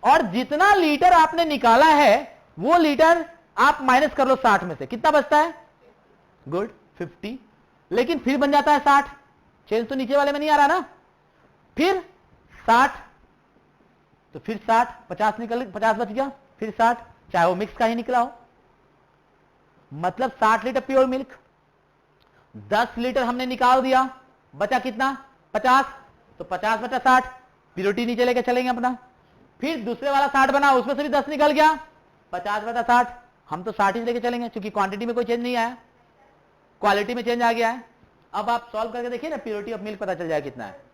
Speaker 1: और जितना लीटर आपने निकाला है वो लीटर आप माइनस कर लो 60 में से, कितना बचता है? गुड 50, लेकिन फिर बन जाता है 60, चेंज तो नीचे वाले में नहीं आ रहा ना, फिर 60, तो फिर 60, 50 निकल, 50 बच गया, फिर 60, चाहे वो मिक्स का ही निकला हो, मतलब 60 लीटर प्योर मिल्क, 10 लीटर हमने निकाल दिया, बचा कितना? 50, तो 50 बचा 60, प्योरिटी नीचे लेके चलेंगे अपना, फिर दूसरे वाला 60 बना, उसमें से भी 10 निकल गया, 50 बचा 60, हम तो 60 ही लेके चलेंगे क्योंकि क्वांटिटी में कोई चेंज नहीं आया, क्वालिटी में चेंज आ गया है। अब आप सॉल्व करके देखिए ना, प्योरिटी ऑफ मिल्क पता चल जाए कितना है।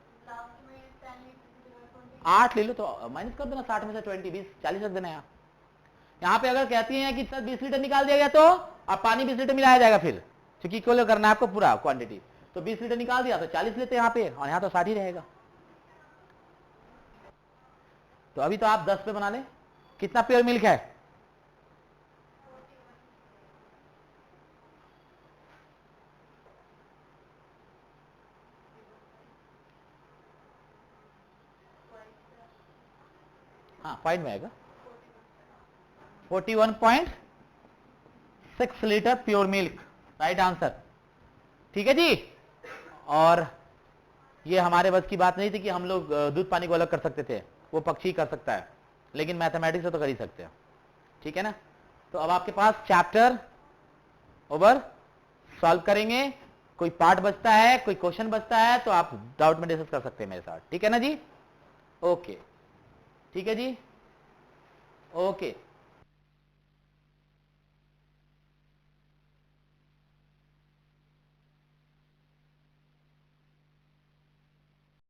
Speaker 1: 8 ले लो तो माइनस कर देना, 60 में से 20, 20, 40 रख देना। यहाँ पे अगर कहती हैं कि सर 20 लीटर निकाल दिया गया तो अब पानी 20 लीटर मिलाया जाएगा, फिर क्योंकि इक्वल करना है आपको पूरा क्वांटिटी, तो 20 लीटर निकाल दिया तो 40 लेते हैं यहाँ पे, और यहाँ तो 60 ही रहेगा। तो अभी तो आप 10 पे बना ले, कितना प्योर मिल्क है? पॉइंट में आएगा 41.6 litre pure milk, right answer. ठीक है जी। और ये हमारे बस की बात नहीं थी कि हम लोग दूध पानी को अलग कर सकते थे, वो पक्षी कर सकता है, लेकिन मैथमेटिक्स से तो कर ही सकते हैं। ठीक है ना। तो अब आपके पास चैप्टर ओवर, सॉल्व करेंगे। कोई पार्ट बचता है, कोई क्वेश्चन बचता है तो आप डाउट में डिस्कस कर सकते हैं मेरे साथ। ठीक है ना जी। ओके, ठीक है जी। ओके।